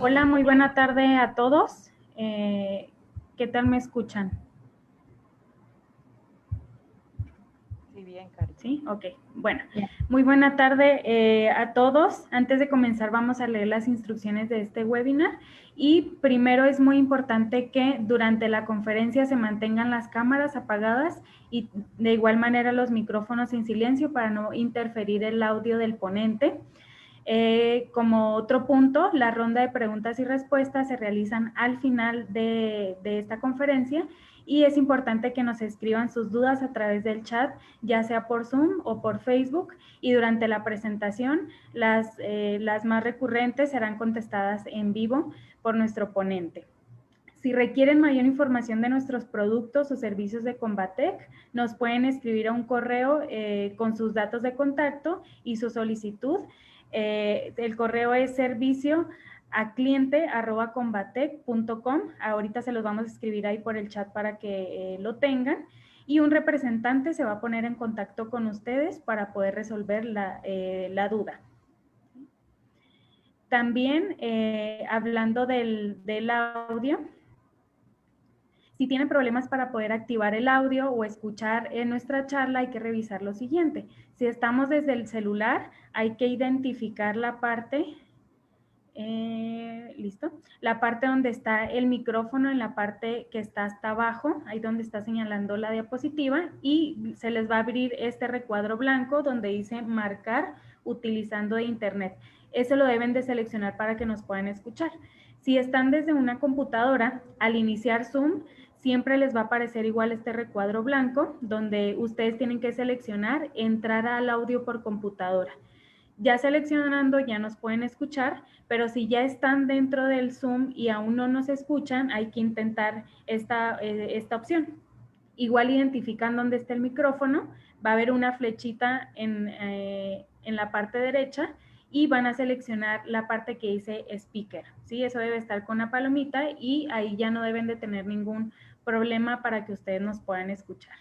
Hola, muy buena tarde a todos. ¿Qué tal me escuchan? Sí, bien, Cari. Sí, ok. Bueno, muy buena tarde a todos. Antes de comenzar vamos a leer las instrucciones de este webinar y primero es muy importante que durante la conferencia se mantengan las cámaras apagadas y de igual manera los micrófonos en silencio para no interferir el audio del ponente. Como otro punto, la ronda de preguntas y respuestas se realizan al final de esta conferencia y es importante que nos escriban sus dudas a través del chat, ya sea por Zoom o por Facebook, y durante la presentación las más recurrentes serán contestadas en vivo por nuestro ponente. Si requieren mayor información de nuestros productos o servicios de Combatec, nos pueden escribir a un correo con sus datos de contacto y su solicitud. El correo es servicio@cliente@combatec.com. Ahorita se los vamos a escribir ahí por el chat para que lo tengan. Y un representante se va a poner en contacto con ustedes para poder resolver la duda. También, hablando del audio, si tienen problemas para poder activar el audio o escuchar en nuestra charla, hay que revisar lo siguiente. Si estamos desde el celular, hay que identificar la parte, ¿listo? La parte donde está el micrófono, en la parte que está hasta abajo, ahí donde está señalando la diapositiva, y se les va a abrir este recuadro blanco donde dice marcar utilizando internet. Eso lo deben de seleccionar para que nos puedan escuchar. Si están desde una computadora, al iniciar Zoom, siempre les va a aparecer igual este recuadro blanco, donde ustedes tienen que seleccionar entrar al audio por computadora. Ya seleccionando ya nos pueden escuchar, pero si ya están dentro del Zoom y aún no nos escuchan, hay que intentar esta opción. Igual identifican dónde está el micrófono, va a haber una flechita en la parte derecha y van a seleccionar la parte que dice speaker, ¿sí? Eso debe estar con la palomita y ahí ya no deben de tener ningún problema para que ustedes nos puedan escuchar.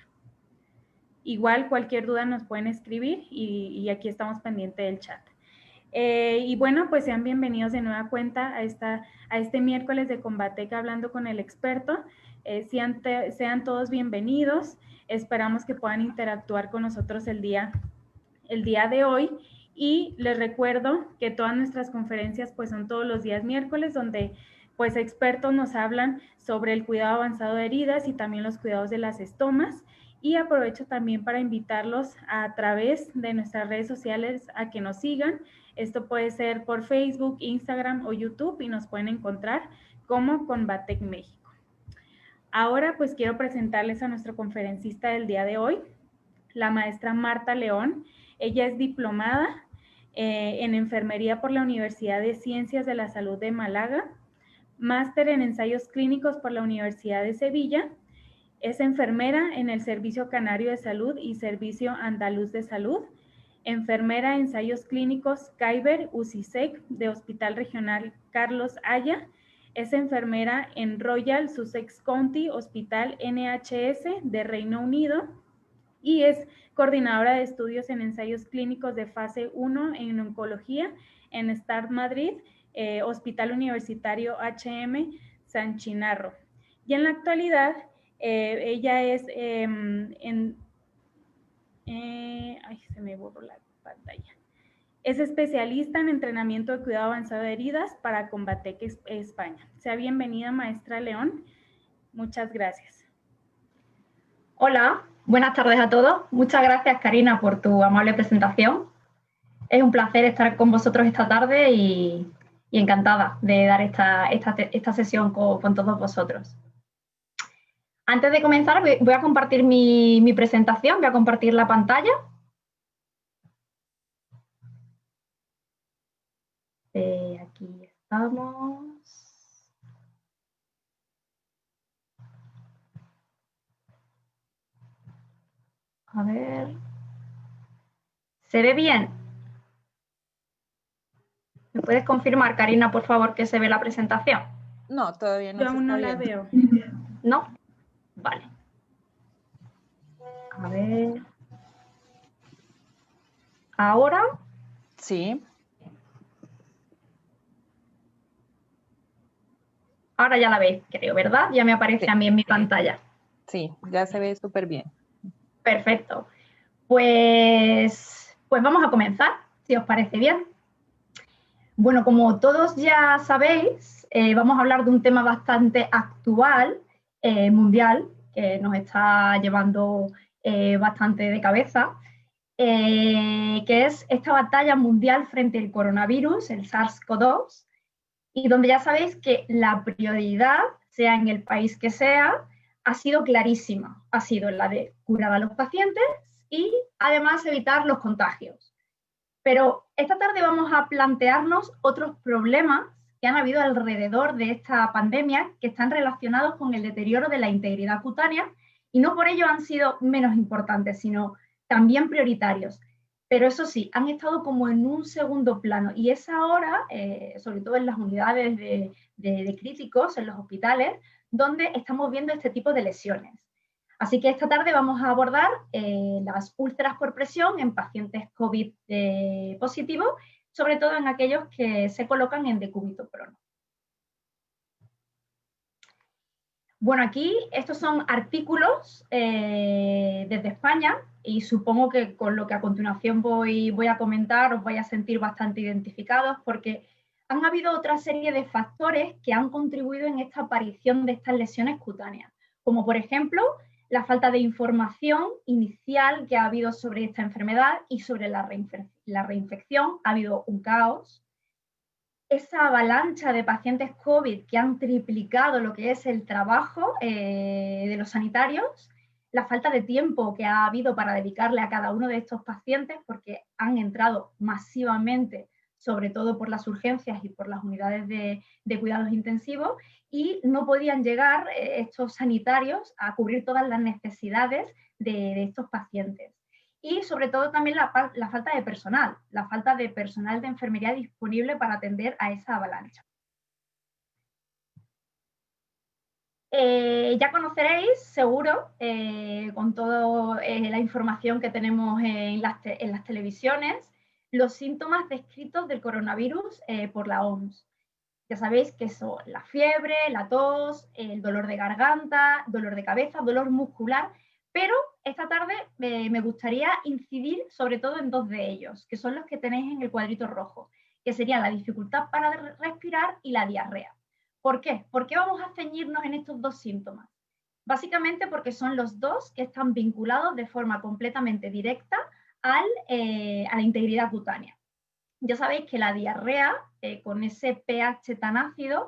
Igual cualquier duda nos pueden escribir y aquí estamos pendientes del chat. Y bueno, pues sean bienvenidos de nueva cuenta a este miércoles de Combatec hablando con el experto. Sean todos bienvenidos. Esperamos que puedan interactuar con nosotros el día de hoy. Y les recuerdo que todas nuestras conferencias pues son todos los días miércoles, donde pues expertos nos hablan sobre el cuidado avanzado de heridas y también los cuidados de las estomas. Y aprovecho también para invitarlos a través de nuestras redes sociales a que nos sigan. Esto puede ser por Facebook, Instagram o YouTube y nos pueden encontrar como Combatec México. Ahora pues quiero presentarles a nuestro conferencista del día de hoy, la maestra Marta León. Ella es diplomada en enfermería por la Universidad de Ciencias de la Salud de Málaga, máster en ensayos clínicos por la Universidad de Sevilla. Es enfermera en el Servicio Canario de Salud y Servicio Andaluz de Salud, enfermera en ensayos clínicos Kaiber UCISEC de Hospital Regional Carlos Haya, es enfermera en Royal Sussex County Hospital NHS de Reino Unido y es coordinadora de estudios en ensayos clínicos de fase 1 en oncología en START Madrid, Hospital Universitario HM San Chinarro. Y en la actualidad, ella es ay, se me borró la pantalla. Es especialista en entrenamiento de cuidado avanzado de heridas para Combatec España. Sea bienvenida, maestra León. Muchas gracias. Hola, buenas tardes a todos. Muchas gracias, Karina, por tu amable presentación. Es un placer estar con vosotros esta tarde y encantada de dar esta sesión con todos vosotros. Antes de comenzar, voy a compartir mi presentación, voy a compartir la pantalla. Aquí estamos. A ver. ¿Se ve bien? ¿Me puedes confirmar, Karina, por favor, que se ve la presentación? No, todavía no. Yo aún no la veo. ¿No? Vale. A ver. ¿Ahora? Sí. Ahora ya la veis, creo, ¿verdad? Ya me aparece Sí. a mí en mi pantalla. Sí, ya se ve súper bien. Perfecto. Pues vamos a comenzar, si os parece bien. Bueno, como todos ya sabéis, vamos a hablar de un tema bastante actual, mundial, que nos está llevando bastante de cabeza, que es esta batalla mundial frente al coronavirus, el SARS-CoV-2, y donde ya sabéis que la prioridad, sea en el país que sea, ha sido clarísima. Ha sido la de curar a los pacientes y además evitar los contagios. Pero esta tarde vamos a plantearnos otros problemas que han habido alrededor de esta pandemia que están relacionados con el deterioro de la integridad cutánea y no por ello han sido menos importantes, sino también prioritarios. Pero eso sí, han estado como en un segundo plano y es ahora, sobre todo en las unidades de críticos, en los hospitales, donde estamos viendo este tipo de lesiones. Así que esta tarde vamos a abordar las úlceras por presión en pacientes COVID positivos, sobre todo en aquellos que se colocan en decúbito prono. Bueno, aquí estos son artículos desde España y supongo que con lo que a continuación voy a comentar os vais a sentir bastante identificados porque han habido otra serie de factores que han contribuido en esta aparición de estas lesiones cutáneas, como por ejemplo la falta de información inicial que ha habido sobre esta enfermedad y sobre la reinfección. Ha habido un caos. Esa avalancha de pacientes COVID que han triplicado lo que es el trabajo de los sanitarios, la falta de tiempo que ha habido para dedicarle a cada uno de estos pacientes porque han entrado masivamente, sobre todo por las urgencias y por las unidades de cuidados intensivos, y no podían llegar estos sanitarios a cubrir todas las necesidades de estos pacientes. Y sobre todo también la falta de personal, la falta de personal de enfermería disponible para atender a esa avalancha. Ya conoceréis, seguro, con toda la información que tenemos en las televisiones, los síntomas descritos del coronavirus por la OMS. Ya sabéis que son la fiebre, la tos, el dolor de garganta, dolor de cabeza, dolor muscular, pero esta tarde me gustaría incidir sobre todo en dos de ellos, que son los que tenéis en el cuadrito rojo, que serían la dificultad para respirar y la diarrea. ¿Por qué? ¿Por qué vamos a ceñirnos en estos dos síntomas? Básicamente porque son los dos que están vinculados de forma completamente directa a la integridad cutánea. Ya sabéis que la diarrea, con ese pH tan ácido,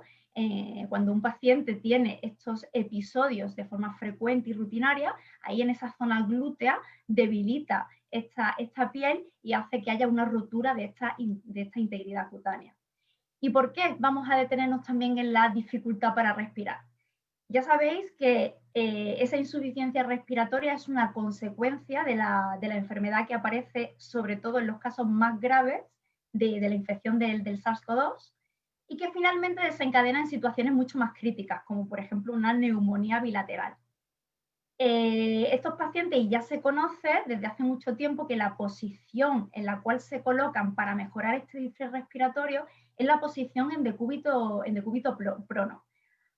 cuando un paciente tiene estos episodios de forma frecuente y rutinaria, ahí en esa zona glútea debilita esta piel y hace que haya una rotura de esta integridad cutánea. ¿Y por qué vamos a detenernos también en la dificultad para respirar? Ya sabéis que esa insuficiencia respiratoria es una consecuencia de la enfermedad que aparece sobre todo en los casos más graves de la infección del SARS-CoV-2 y que finalmente desencadena en situaciones mucho más críticas, como por ejemplo una neumonía bilateral. Estos pacientes ya se conoce desde hace mucho tiempo que la posición en la cual se colocan para mejorar este distrés respiratorio es la posición en decúbito prono.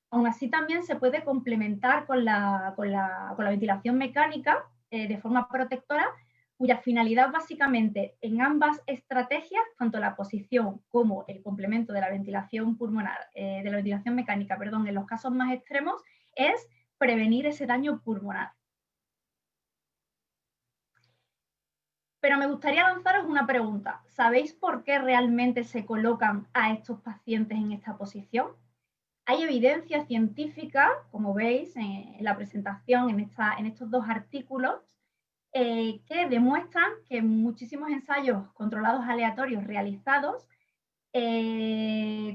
Aún así también se puede complementar con la ventilación mecánica de forma protectora, cuya finalidad básicamente en ambas estrategias, tanto la posición como el complemento de la ventilación pulmonar, de la ventilación mecánica, perdón, en los casos más extremos, es prevenir ese daño pulmonar. Pero me gustaría lanzaros una pregunta. ¿Sabéis por qué realmente se colocan a estos pacientes en esta posición? Hay evidencia científica, como veis en la presentación, en estos dos artículos, que demuestran que muchísimos ensayos controlados aleatorios realizados,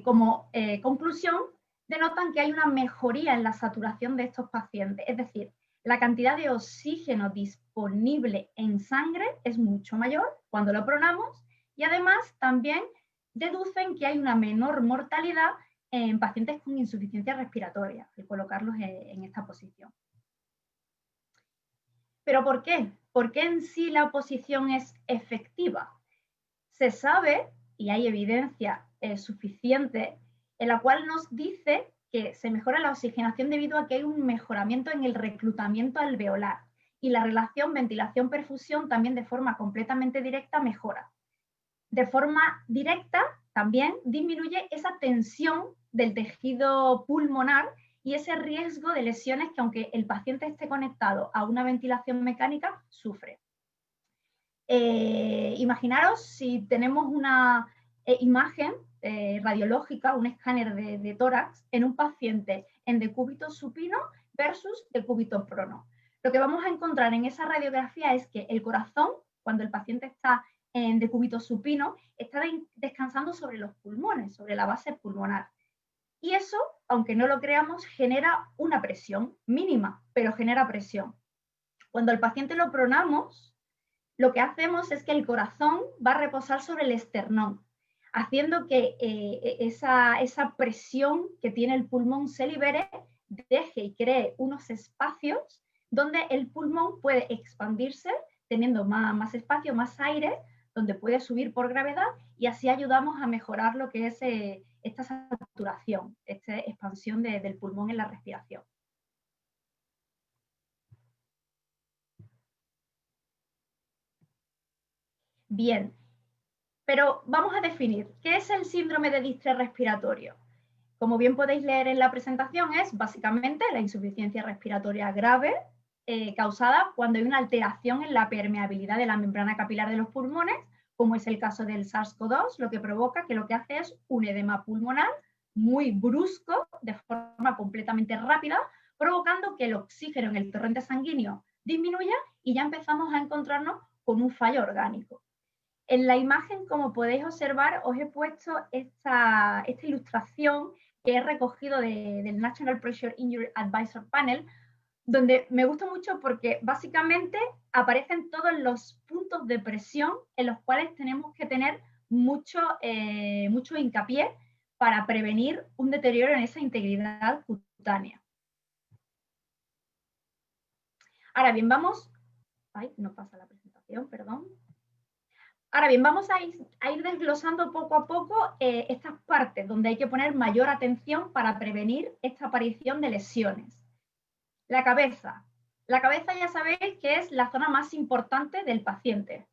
como conclusión, denotan que hay una mejoría en la saturación de estos pacientes. Es decir, la cantidad de oxígeno disponible en sangre es mucho mayor cuando lo pronamos y además también deducen que hay una menor mortalidad en pacientes con insuficiencia respiratoria, al colocarlos en esta posición. ¿Pero por qué? ¿Por qué en sí la posición es efectiva? Se sabe, y hay evidencia suficiente, en la cual nos dice que se mejora la oxigenación debido a que hay un mejoramiento en el reclutamiento alveolar y la relación ventilación-perfusión también de forma completamente directa mejora. De forma directa también disminuye esa tensión del tejido pulmonar y ese riesgo de lesiones que, aunque el paciente esté conectado a una ventilación mecánica, sufre. Imaginaros si tenemos una imagen radiológica, un escáner de tórax en un paciente en decúbito supino versus decúbito prono. Lo que vamos a encontrar en esa radiografía es que el corazón, cuando el paciente está en decúbito supino, está descansando sobre los pulmones, sobre la base pulmonar. Y eso, aunque no lo creamos, genera una presión mínima, pero genera presión. Cuando al paciente lo pronamos, lo que hacemos es que el corazón va a reposar sobre el esternón, haciendo que esa presión que tiene el pulmón se libere, deje y cree unos espacios donde el pulmón puede expandirse, teniendo más espacio, más aire, donde puede subir por gravedad, y así ayudamos a mejorar lo que es esta saturación, esta expansión del pulmón en la respiración. Bien, pero vamos a definir, ¿qué es el síndrome de distrés respiratorio? Como bien podéis leer en la presentación, es básicamente la insuficiencia respiratoria grave causada cuando hay una alteración en la permeabilidad de la membrana capilar de los pulmones, como es el caso del SARS-CoV-2, lo que provoca que lo que hace es un edema pulmonar muy brusco, de forma completamente rápida, provocando que el oxígeno en el torrente sanguíneo disminuya y ya empezamos a encontrarnos con un fallo orgánico. En la imagen, como podéis observar, os he puesto esta ilustración que he recogido del National Pressure Injury Advisor Panel, donde me gusta mucho porque básicamente aparecen todos los puntos de presión en los cuales tenemos que tener mucho hincapié para prevenir un deterioro en esa integridad cutánea. Ahora bien, vamos... Ay, no pasa la presentación, perdón. Ahora bien, vamos a ir desglosando poco a poco estas partes donde hay que poner mayor atención para prevenir esta aparición de lesiones. La cabeza. La cabeza ya sabéis que es la zona más importante del paciente.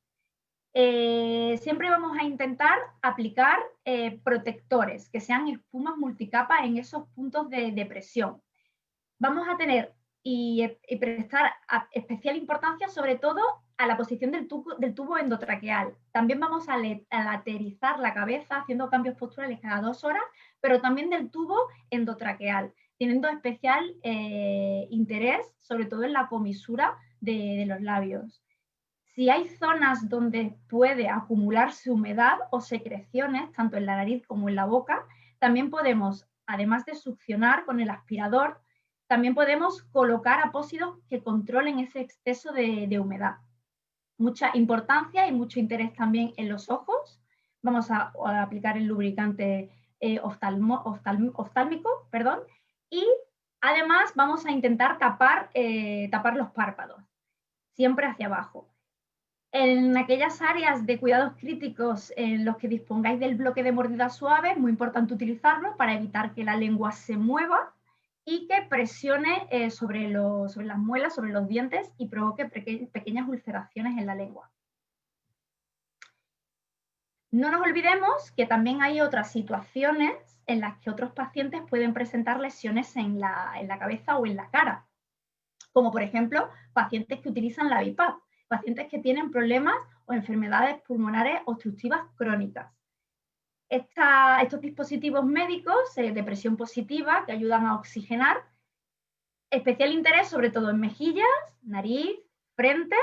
Siempre vamos a intentar aplicar protectores, que sean espumas multicapa en esos puntos de presión. Vamos a tener y prestar especial importancia sobre todo a la posición del tubo endotraqueal. También vamos a laterizar la cabeza haciendo cambios posturales cada 2 horas, pero también del tubo endotraqueal, teniendo especial interés sobre todo en la comisura de los labios. Si hay zonas donde puede acumularse humedad o secreciones, tanto en la nariz como en la boca, también podemos, además de succionar con el aspirador, también podemos colocar apósitos que controlen ese exceso de humedad. Mucha importancia y mucho interés también en los ojos. Vamos a aplicar el lubricante oftálmico, perdón, y además vamos a intentar tapar los párpados, siempre hacia abajo. En aquellas áreas de cuidados críticos en los que dispongáis del bloque de mordida suave, es muy importante utilizarlo para evitar que la lengua se mueva y que presione sobre las muelas, sobre los dientes y provoque pequeñas ulceraciones en la lengua. No nos olvidemos que también hay otras situaciones en las que otros pacientes pueden presentar lesiones en la cabeza o en la cara, como por ejemplo pacientes que utilizan la BiPAP, pacientes que tienen problemas o enfermedades pulmonares obstructivas crónicas. Estos dispositivos médicos de presión positiva que ayudan a oxigenar, especial interés sobre todo en mejillas, nariz, frente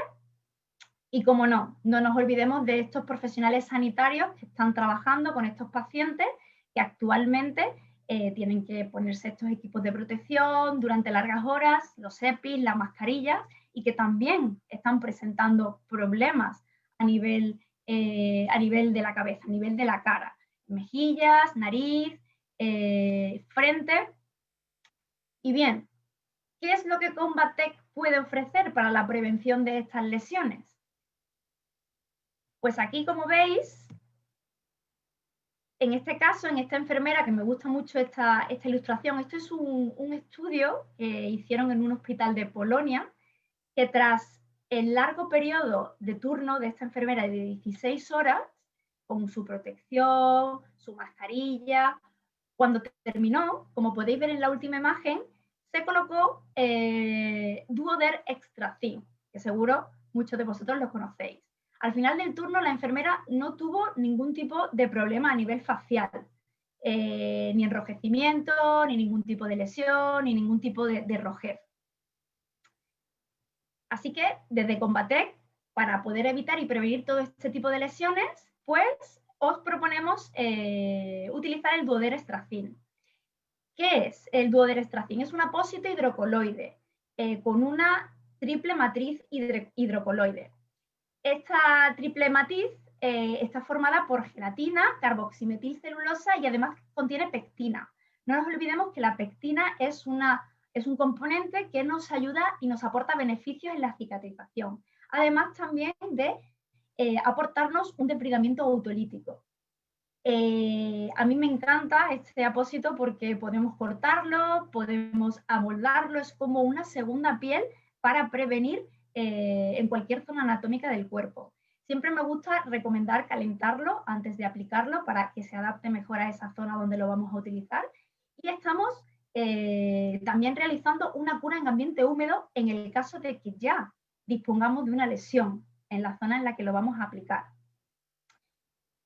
y, como no nos olvidemos de estos profesionales sanitarios que están trabajando con estos pacientes que actualmente tienen que ponerse estos equipos de protección durante largas horas, los EPIs, las mascarillas, y que también están presentando problemas a nivel de la cabeza, a nivel de la cara. Mejillas, nariz, frente. Y bien, ¿qué es lo que Combatec puede ofrecer para la prevención de estas lesiones? Pues aquí, como veis, En este caso, en esta enfermera, que me gusta mucho esta ilustración, esto es un estudio que hicieron en un hospital de Polonia, que tras el largo periodo de turno de esta enfermera de 16 horas, con su protección, su mascarilla, cuando terminó, como podéis ver en la última imagen, se colocó Duoder Extra Thin, que seguro muchos de vosotros lo conocéis. Al final del turno, la enfermera no tuvo ningún tipo de problema a nivel facial, ni enrojecimiento, ni ningún tipo de lesión, ni ningún tipo de rojez. Así que desde Combatec, para poder evitar y prevenir todo este tipo de lesiones, pues os proponemos utilizar el Duoder Extra Thin. ¿Qué es el Duoder Extra Thin? Es un apósito hidrocoloide con una triple matriz hidrocoloide. Esta triple matriz está formada por gelatina, carboximetilcelulosa y además contiene pectina. No nos olvidemos que la pectina es un componente que nos ayuda y nos aporta beneficios en la cicatrización. Además también de aportarnos un depredamiento autolítico. A mí me encanta este apósito porque podemos cortarlo, podemos amoldarlo, es como una segunda piel para prevenir en cualquier zona anatómica del cuerpo. Siempre me gusta recomendar calentarlo antes de aplicarlo para que se adapte mejor a esa zona donde lo vamos a utilizar. Y estamos también realizando una cura en ambiente húmedo en el caso de que ya dispongamos de una lesión en la zona en la que lo vamos a aplicar.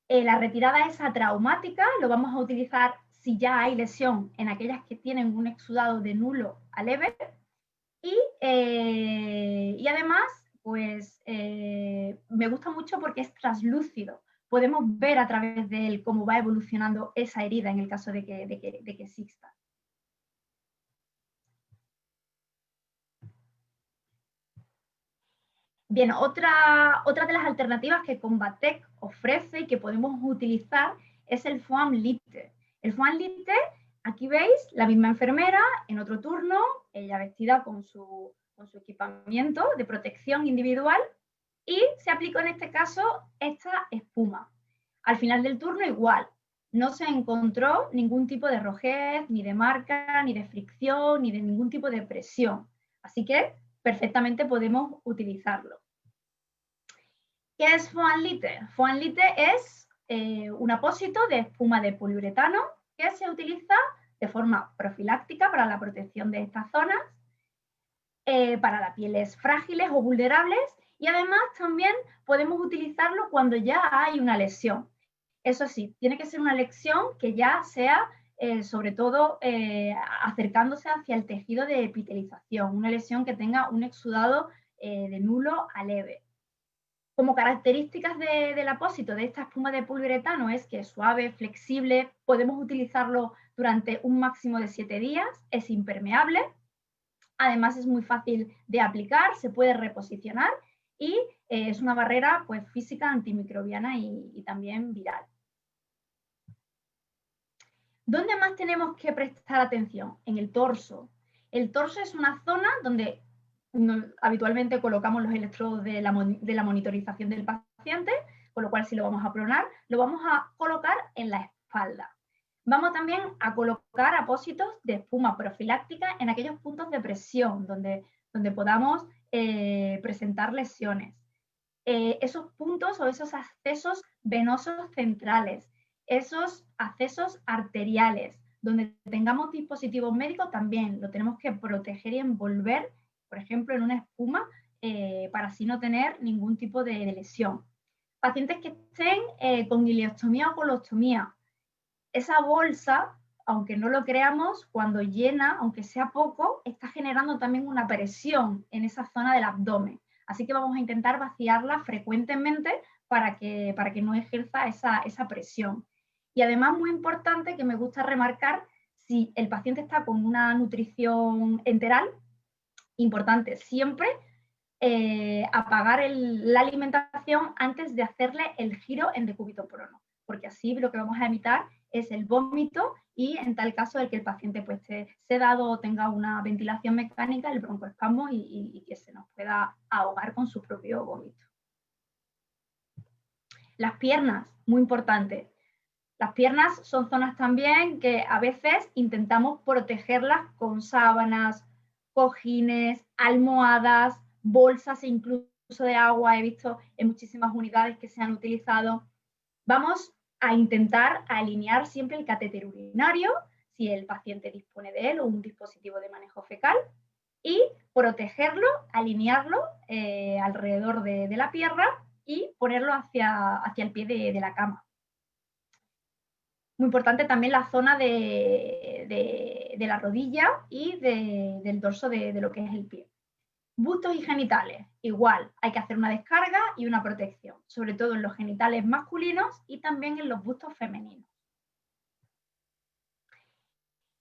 La retirada esa traumática lo vamos a utilizar si ya hay lesión en aquellas que tienen un exudado de nulo a leve y además pues me gusta mucho porque es translúcido. Podemos ver a través de él cómo va evolucionando esa herida en el caso de que exista. Bien, otra de las alternativas que Combatec ofrece y que podemos utilizar es el foam lite. El foam lite, aquí veis la misma enfermera en otro turno, ella vestida con su equipamiento de protección individual y se aplicó en este caso esta espuma. Al final del turno igual, no se encontró ningún tipo de rojez, ni de marca, ni de fricción, ni de ningún tipo de presión. Así que perfectamente podemos utilizarlo. ¿Qué es foam lite? Foam lite es un apósito de espuma de poliuretano que se utiliza de forma profiláctica para la protección de estas zonas, para las pieles frágiles o vulnerables y además también podemos utilizarlo cuando ya hay una lesión. Eso sí, tiene que ser una lesión que ya sea sobre todo acercándose hacia el tejido de epitelización, una lesión que tenga un exudado de nulo a leve. Como características del apósito de esta espuma de poliuretano es que es suave, flexible, podemos utilizarlo durante un máximo de 7 días, es impermeable, además es muy fácil de aplicar, se puede reposicionar y es una barrera pues, física antimicrobiana y también viral. ¿Dónde más tenemos que prestar atención? En el torso. El torso es una zona donde habitualmente colocamos los electrodos de la monitorización del paciente, con lo cual si lo vamos a pronar, lo vamos a colocar en la espalda. Vamos también a colocar apósitos de espuma profiláctica en aquellos puntos de presión donde podamos presentar lesiones. Esos puntos o esos accesos venosos centrales, esos accesos arteriales, donde tengamos dispositivos médicos también lo tenemos que proteger y envolver, por ejemplo, en una espuma para así no tener ningún tipo de lesión. Pacientes que estén con ileostomía o colostomía, esa bolsa, aunque no lo creamos, cuando llena, aunque sea poco, está generando también una presión en esa zona del abdomen. Así que vamos a intentar vaciarla frecuentemente para que no ejerza esa presión. Y además, muy importante que me gusta remarcar, si el paciente está con una nutrición enteral, importante siempre apagar la alimentación antes de hacerle el giro en decúbito prono, porque así lo que vamos a evitar es el vómito y en tal caso el que el paciente pues, esté sedado o tenga una ventilación mecánica, el broncoespasmo y que se nos pueda ahogar con su propio vómito. Las piernas, muy importante. Las piernas son zonas también que a veces intentamos protegerlas con sábanas, cojines, almohadas, bolsas incluso de agua. He visto en muchísimas unidades que se han utilizado. Vamos a intentar alinear siempre el catéter urinario, si el paciente dispone de él o un dispositivo de manejo fecal, y protegerlo, alinearlo alrededor de la pierna y ponerlo hacia el pie de la cama. Muy importante también la zona de la rodilla y del dorso de lo que es el pie. Bustos y genitales, igual, hay que hacer una descarga y una protección, sobre todo en los genitales masculinos y también en los bustos femeninos.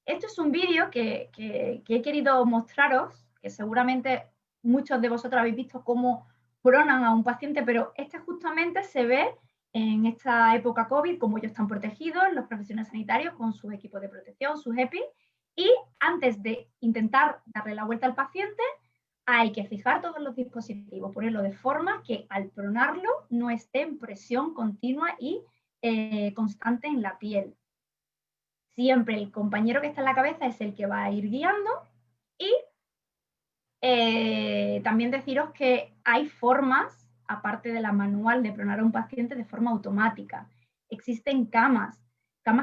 Esto es un vídeo que he querido mostraros, que seguramente muchos de vosotros habéis visto cómo pronan a un paciente, pero este justamente se ve en esta época COVID, cómo ellos están protegidos, los profesionales sanitarios con sus equipos de protección, sus EPI, y antes de intentar darle la vuelta al paciente, hay que fijar todos los dispositivos, ponerlo de forma que al pronarlo no esté en presión continua y constante en la piel. Siempre el compañero que está en la cabeza es el que va a ir guiando y también deciros que hay formas, aparte de la manual, de pronar a un paciente de forma automática. Existen camas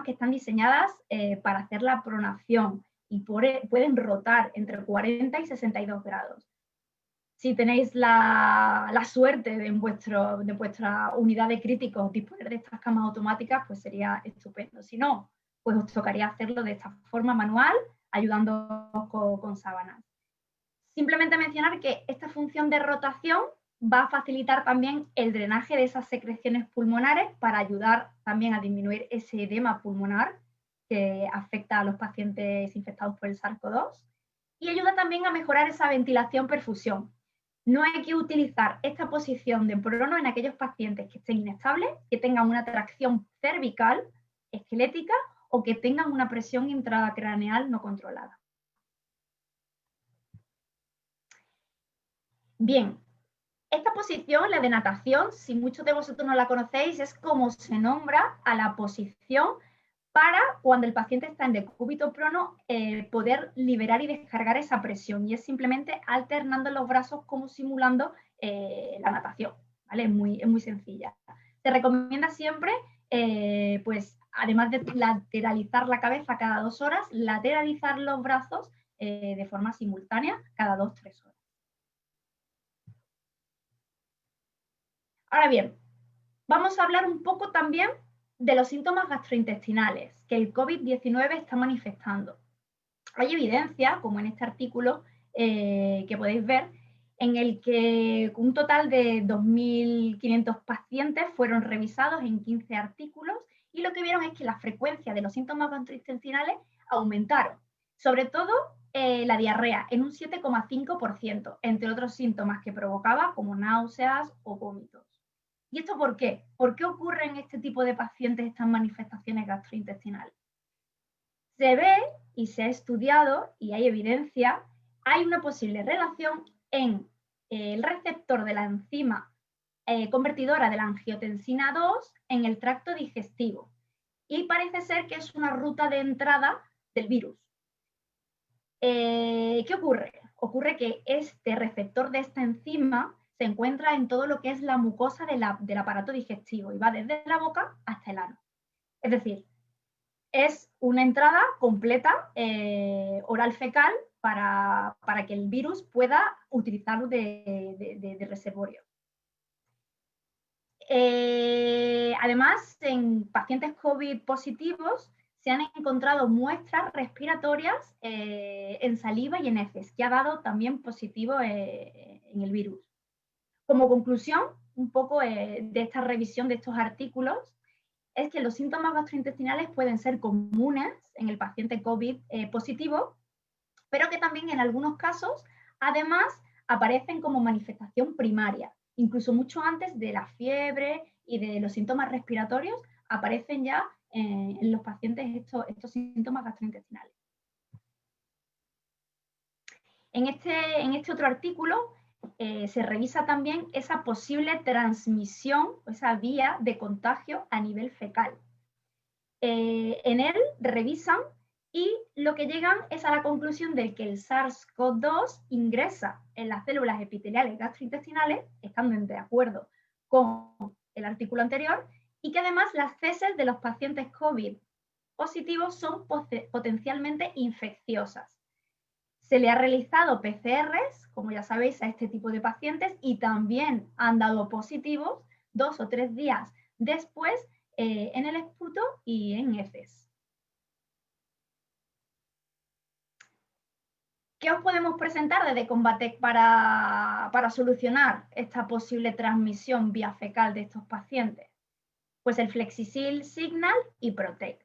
que están diseñadas para hacer la pronación y pueden rotar entre 40 y 62 grados. Si tenéis la suerte de vuestra unidad de críticos disponer de estas camas automáticas, pues sería estupendo. Si no, pues os tocaría hacerlo de esta forma manual, ayudándoos con sábanas. Simplemente mencionar que esta función de rotación va a facilitar también el drenaje de esas secreciones pulmonares para ayudar también a disminuir ese edema pulmonar que afecta a los pacientes infectados por el SARS-CoV-2 y ayuda también a mejorar esa ventilación-perfusión. No hay que utilizar esta posición de prono en aquellos pacientes que estén inestables, que tengan una tracción cervical, esquelética o que tengan una presión intracraneal no controlada. Bien, esta posición, la de natación, si muchos de vosotros no la conocéis, es como se nombra a la posición para cuando el paciente está en decúbito prono poder liberar y descargar esa presión, y es simplemente alternando los brazos como simulando la natación, ¿vale? Es muy sencilla. Se recomienda siempre, pues además de lateralizar la cabeza cada 2 horas, lateralizar los brazos de forma simultánea cada 2-3 horas. Ahora bien, vamos a hablar un poco también de los síntomas gastrointestinales que el COVID-19 está manifestando. Hay evidencia, como en este artículo que podéis ver, en el que un total de 2.500 pacientes fueron revisados en 15 artículos y lo que vieron es que la frecuencia de los síntomas gastrointestinales aumentaron, sobre todo la diarrea en un 7,5%, entre otros síntomas que provocaba como náuseas o vómitos. ¿Y esto por qué? ¿Por qué ocurren en este tipo de pacientes estas manifestaciones gastrointestinales? Se ve y se ha estudiado, y hay evidencia, hay una posible relación en el receptor de la enzima convertidora de la angiotensina 2 en el tracto digestivo. Y parece ser que es una ruta de entrada del virus. ¿Qué ocurre? Ocurre que este receptor de esta enzima se encuentra en todo lo que es la mucosa del aparato digestivo y va desde la boca hasta el ano. Es decir, es una entrada completa oral fecal para que el virus pueda utilizarlo de reservorio. Además, en pacientes COVID positivos se han encontrado muestras respiratorias en saliva y en heces, que ha dado también positivo en el virus. Como conclusión, un poco de esta revisión de estos artículos, es que los síntomas gastrointestinales pueden ser comunes en el paciente COVID positivo, pero que también en algunos casos, además, aparecen como manifestación primaria. Incluso mucho antes de la fiebre y de los síntomas respiratorios, aparecen ya en los pacientes estos síntomas gastrointestinales. En este otro artículo se revisa también esa posible transmisión, esa vía de contagio a nivel fecal. en él revisan y lo que llegan es a la conclusión de que el SARS-CoV-2 ingresa en las células epiteliales gastrointestinales, estando de acuerdo con el artículo anterior, y que además las feces de los pacientes COVID positivos son potencialmente infecciosas. Se le ha realizado PCRs, como ya sabéis, a este tipo de pacientes y también han dado positivos 2 o 3 días después en el esputo y en heces. ¿Qué os podemos presentar desde Combatec para solucionar esta posible transmisión vía fecal de estos pacientes? Pues el Flexisil Signal y Protect.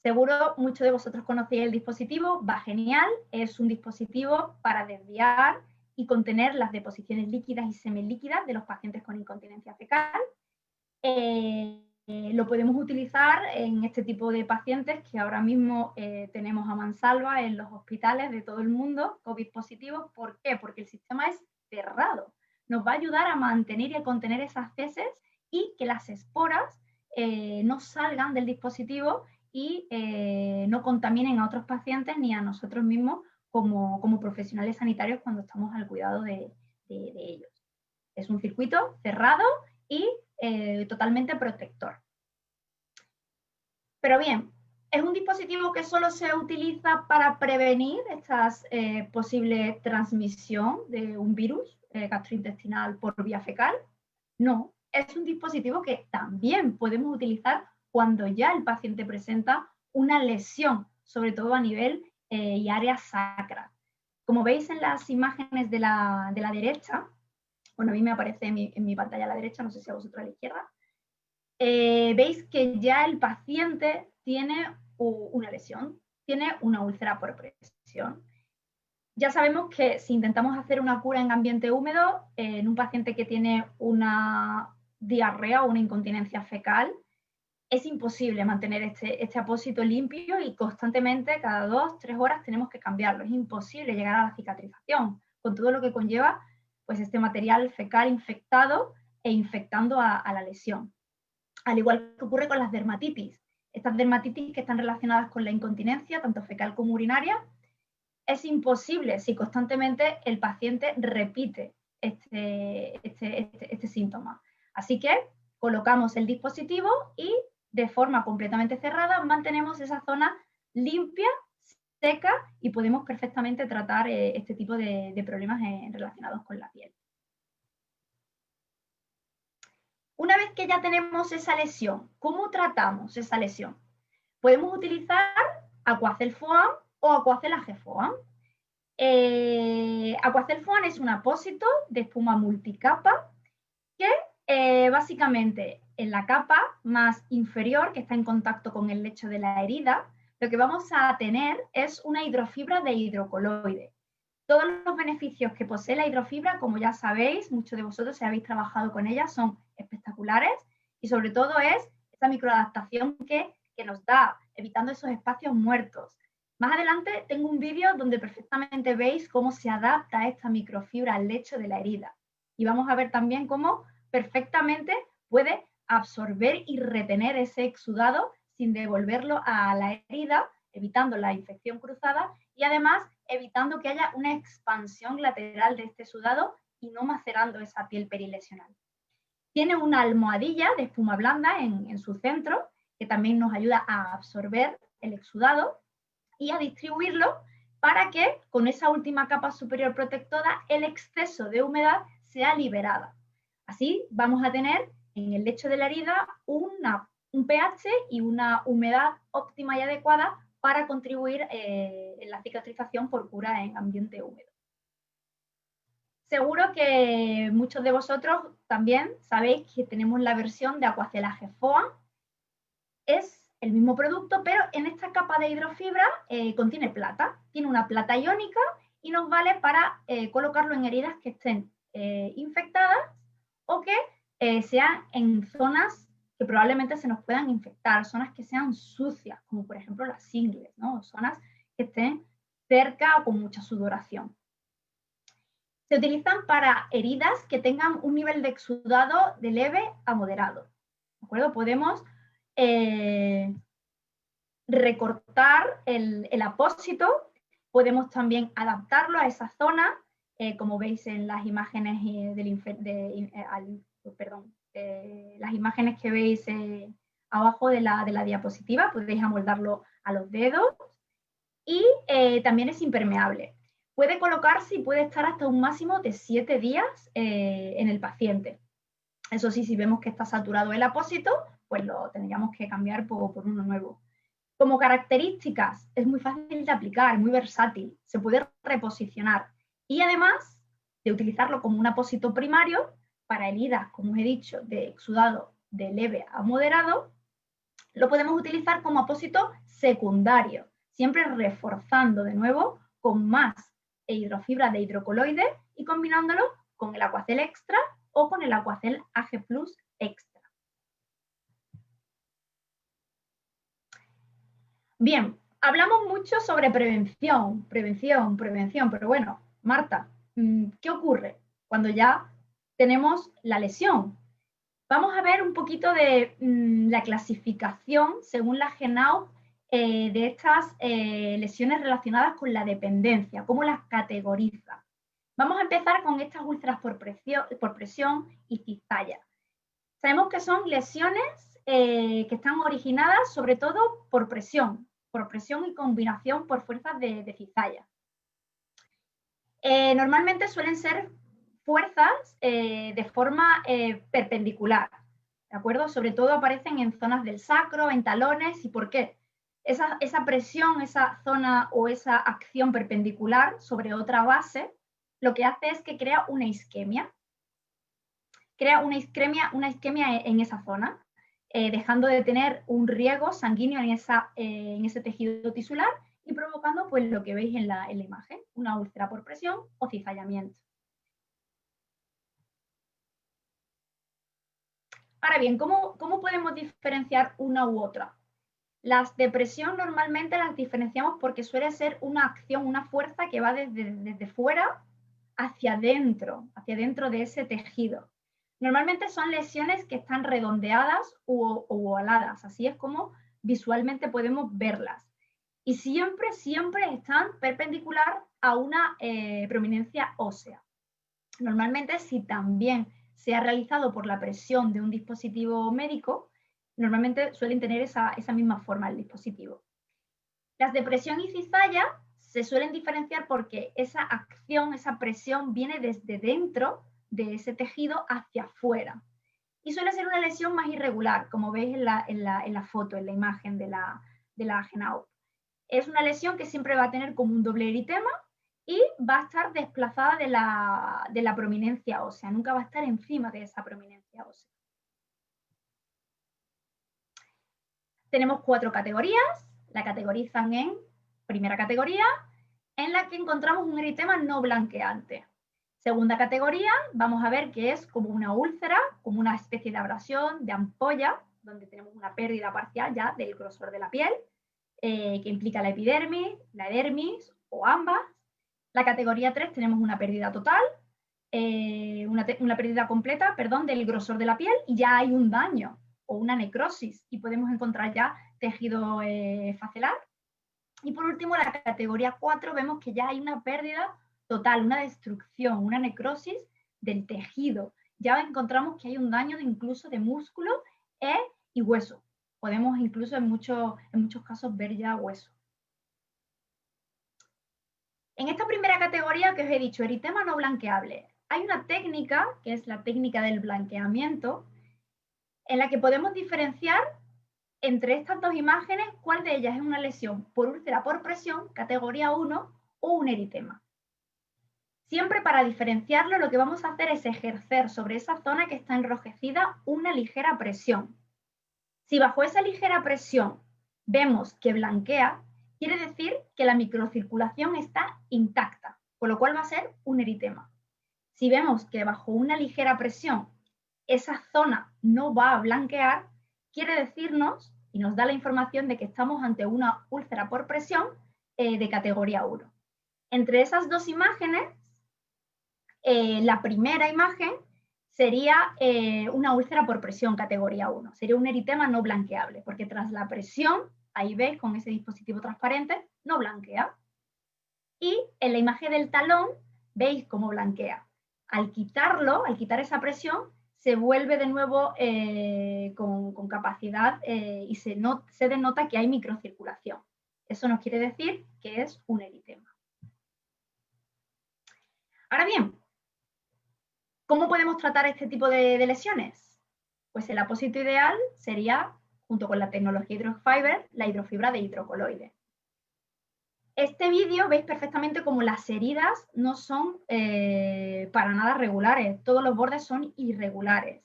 Seguro muchos de vosotros conocéis el dispositivo, va genial, es un dispositivo para desviar y contener las deposiciones líquidas y semilíquidas de los pacientes con incontinencia fecal. Lo podemos utilizar en este tipo de pacientes que ahora mismo tenemos a mansalva en los hospitales de todo el mundo, COVID positivos. ¿Por qué? Porque el sistema es cerrado. Nos va a ayudar a mantener y a contener esas feces y que las esporas no salgan del dispositivo y no contaminen a otros pacientes ni a nosotros mismos como profesionales sanitarios cuando estamos al cuidado de ellos. Es un circuito cerrado y totalmente protector. Pero bien, ¿es un dispositivo que solo se utiliza para prevenir esta posible transmisión de un virus gastrointestinal por vía fecal? No, es un dispositivo que también podemos utilizar cuando ya el paciente presenta una lesión, sobre todo a nivel y área sacra. Como veis en las imágenes de la derecha, bueno, a mí me aparece en mi pantalla a la derecha, no sé si a vosotros a la izquierda, veis que ya el paciente tiene una lesión, tiene una úlcera por presión. Ya sabemos que si intentamos hacer una cura en ambiente húmedo, en un paciente que tiene una diarrea o una incontinencia fecal, es imposible mantener este apósito limpio y constantemente, cada 2 o 3 horas, tenemos que cambiarlo. Es imposible llegar a la cicatrización, con todo lo que conlleva pues, este material fecal infectado e infectando a la lesión. Al igual que ocurre con las dermatitis. Estas dermatitis que están relacionadas con la incontinencia, tanto fecal como urinaria, es imposible si constantemente el paciente repite este síntoma. Así que colocamos el dispositivo y de forma completamente cerrada mantenemos esa zona limpia, seca y podemos perfectamente tratar este tipo de problemas relacionados con la piel. Una vez que ya tenemos esa lesión, ¿cómo tratamos esa lesión? Podemos utilizar Aquacel Foam o Aquacel AG Foam. Aquacel Foam es un apósito de espuma multicapa que básicamente en la capa más inferior, que está en contacto con el lecho de la herida, lo que vamos a tener es una hidrofibra de hidrocoloide. Todos los beneficios que posee la hidrofibra, como ya sabéis, muchos de vosotros si habéis trabajado con ella, son espectaculares y sobre todo es esa microadaptación que nos da, evitando esos espacios muertos. Más adelante tengo un vídeo donde perfectamente veis cómo se adapta esta microfibra al lecho de la herida. Y vamos a ver también cómo perfectamente puede absorber y retener ese exudado sin devolverlo a la herida, evitando la infección cruzada y además evitando que haya una expansión lateral de este exudado y no macerando esa piel perilesional. Tiene una almohadilla de espuma blanda en su centro que también nos ayuda a absorber el exudado y a distribuirlo para que con esa última capa superior protectora el exceso de humedad sea liberada. Así vamos a tener en el lecho de la herida un pH y una humedad óptima y adecuada para contribuir en la cicatrización por cura en ambiente húmedo. Seguro que muchos de vosotros también sabéis que tenemos la versión de Aquacel AG Foam. Es el mismo producto, pero en esta capa de hidrofibra contiene plata. Tiene una plata iónica y nos vale para colocarlo en heridas que estén infectadas o que sean en zonas que probablemente se nos puedan infectar, zonas que sean sucias, como por ejemplo las ingles, ¿no? Zonas que estén cerca o con mucha sudoración. Se utilizan para heridas que tengan un nivel de exudado de leve a moderado. ¿De acuerdo? Podemos recortar el apósito, podemos también adaptarlo a esa zona, como veis en las imágenes las imágenes que veis abajo de la diapositiva, podéis amoldarlo a los dedos, y también es impermeable. Puede colocarse y puede estar hasta un máximo de 7 días en el paciente. Eso sí, si vemos que está saturado el apósito, pues lo tendríamos que cambiar por uno nuevo. Como características, es muy fácil de aplicar, muy versátil, se puede reposicionar. Y además de utilizarlo como un apósito primario, para heridas, como os he dicho, de exudado de leve a moderado, lo podemos utilizar como apósito secundario, siempre reforzando de nuevo con más hidrofibra de hidrocoloide y combinándolo con el Aquacel Extra o con el Aquacel AG Plus Extra. Bien, hablamos mucho sobre prevención, pero bueno, Marta, ¿qué ocurre cuando ya tenemos la lesión? Vamos a ver un poquito de la clasificación según la GENAUP de estas lesiones relacionadas con la dependencia, cómo las categoriza. Vamos a empezar con estas úlceras por presión y cizalla. Sabemos que son lesiones que están originadas sobre todo por presión y combinación por fuerzas de cizalla. Normalmente suelen ser fuerzas de forma perpendicular, ¿de acuerdo? Sobre todo aparecen en zonas del sacro, en talones. ¿Y por qué? Esa presión, esa zona o esa acción perpendicular sobre otra base, lo que hace es que crea una isquemia. Crea una isquemia en esa zona, dejando de tener un riego sanguíneo en ese tejido tisular y provocando pues, lo que veis en la imagen, una úlcera por presión o cizallamiento. Ahora bien, ¿cómo podemos diferenciar una u otra? Las de presión normalmente las diferenciamos porque suele ser una acción, una fuerza que va desde fuera hacia adentro de ese tejido. Normalmente son lesiones que están redondeadas u ovaladas, así es como visualmente podemos verlas. Y siempre están perpendicular a una prominencia ósea. Normalmente, si también se ha realizado por la presión de un dispositivo médico, normalmente suelen tener esa misma forma el dispositivo. Las de presión y cizalla se suelen diferenciar porque esa acción, esa presión viene desde dentro de ese tejido hacia afuera. Y suele ser una lesión más irregular, como veis en la foto, en la imagen de la GENAUP. Es una lesión que siempre va a tener como un doble eritema y va a estar desplazada de la prominencia ósea, nunca va a estar encima de esa prominencia ósea. Tenemos 4 categorías, la categorizan en primera categoría, en la que encontramos un eritema no blanqueante. Segunda categoría, vamos a ver que es como una úlcera, como una especie de abrasión, de ampolla, donde tenemos una pérdida parcial ya del grosor de la piel, que implica la epidermis, la dermis o ambas. La categoría 3 tenemos una pérdida total, una pérdida completa, perdón, del grosor de la piel y ya hay un daño o una necrosis y podemos encontrar ya tejido facial. Y por último, la categoría 4 vemos que ya hay una pérdida total, una destrucción, una necrosis del tejido. Ya encontramos que hay un daño incluso de músculo y hueso. Podemos incluso en muchos casos ver ya hueso. En esta primera categoría que os he dicho, eritema no blanqueable, hay una técnica, que es la técnica del blanqueamiento, en la que podemos diferenciar entre estas dos imágenes cuál de ellas es una lesión por úlcera por presión, categoría 1, o un eritema. Siempre para diferenciarlo lo que vamos a hacer es ejercer sobre esa zona que está enrojecida una ligera presión. Si bajo esa ligera presión vemos que blanquea, quiere decir que la microcirculación está intacta, con lo cual va a ser un eritema. Si vemos que bajo una ligera presión esa zona no va a blanquear, quiere decirnos y nos da la información de que estamos ante una úlcera por presión de categoría 1. Entre esas dos imágenes, la primera imagen sería una úlcera por presión categoría 1, sería un eritema no blanqueable, porque tras la presión ahí veis con ese dispositivo transparente, no blanquea. Y en la imagen del talón veis cómo blanquea. Al quitarlo, al quitar esa presión, se vuelve de nuevo con capacidad y se denota que hay microcirculación. Eso nos quiere decir que es un eritema. Ahora bien, ¿cómo podemos tratar este tipo de lesiones? Pues el apósito ideal sería, junto con la tecnología hydrofiber, la hidrofibra de hidrocoloide. Este vídeo veis perfectamente cómo las heridas no son para nada regulares, todos los bordes son irregulares.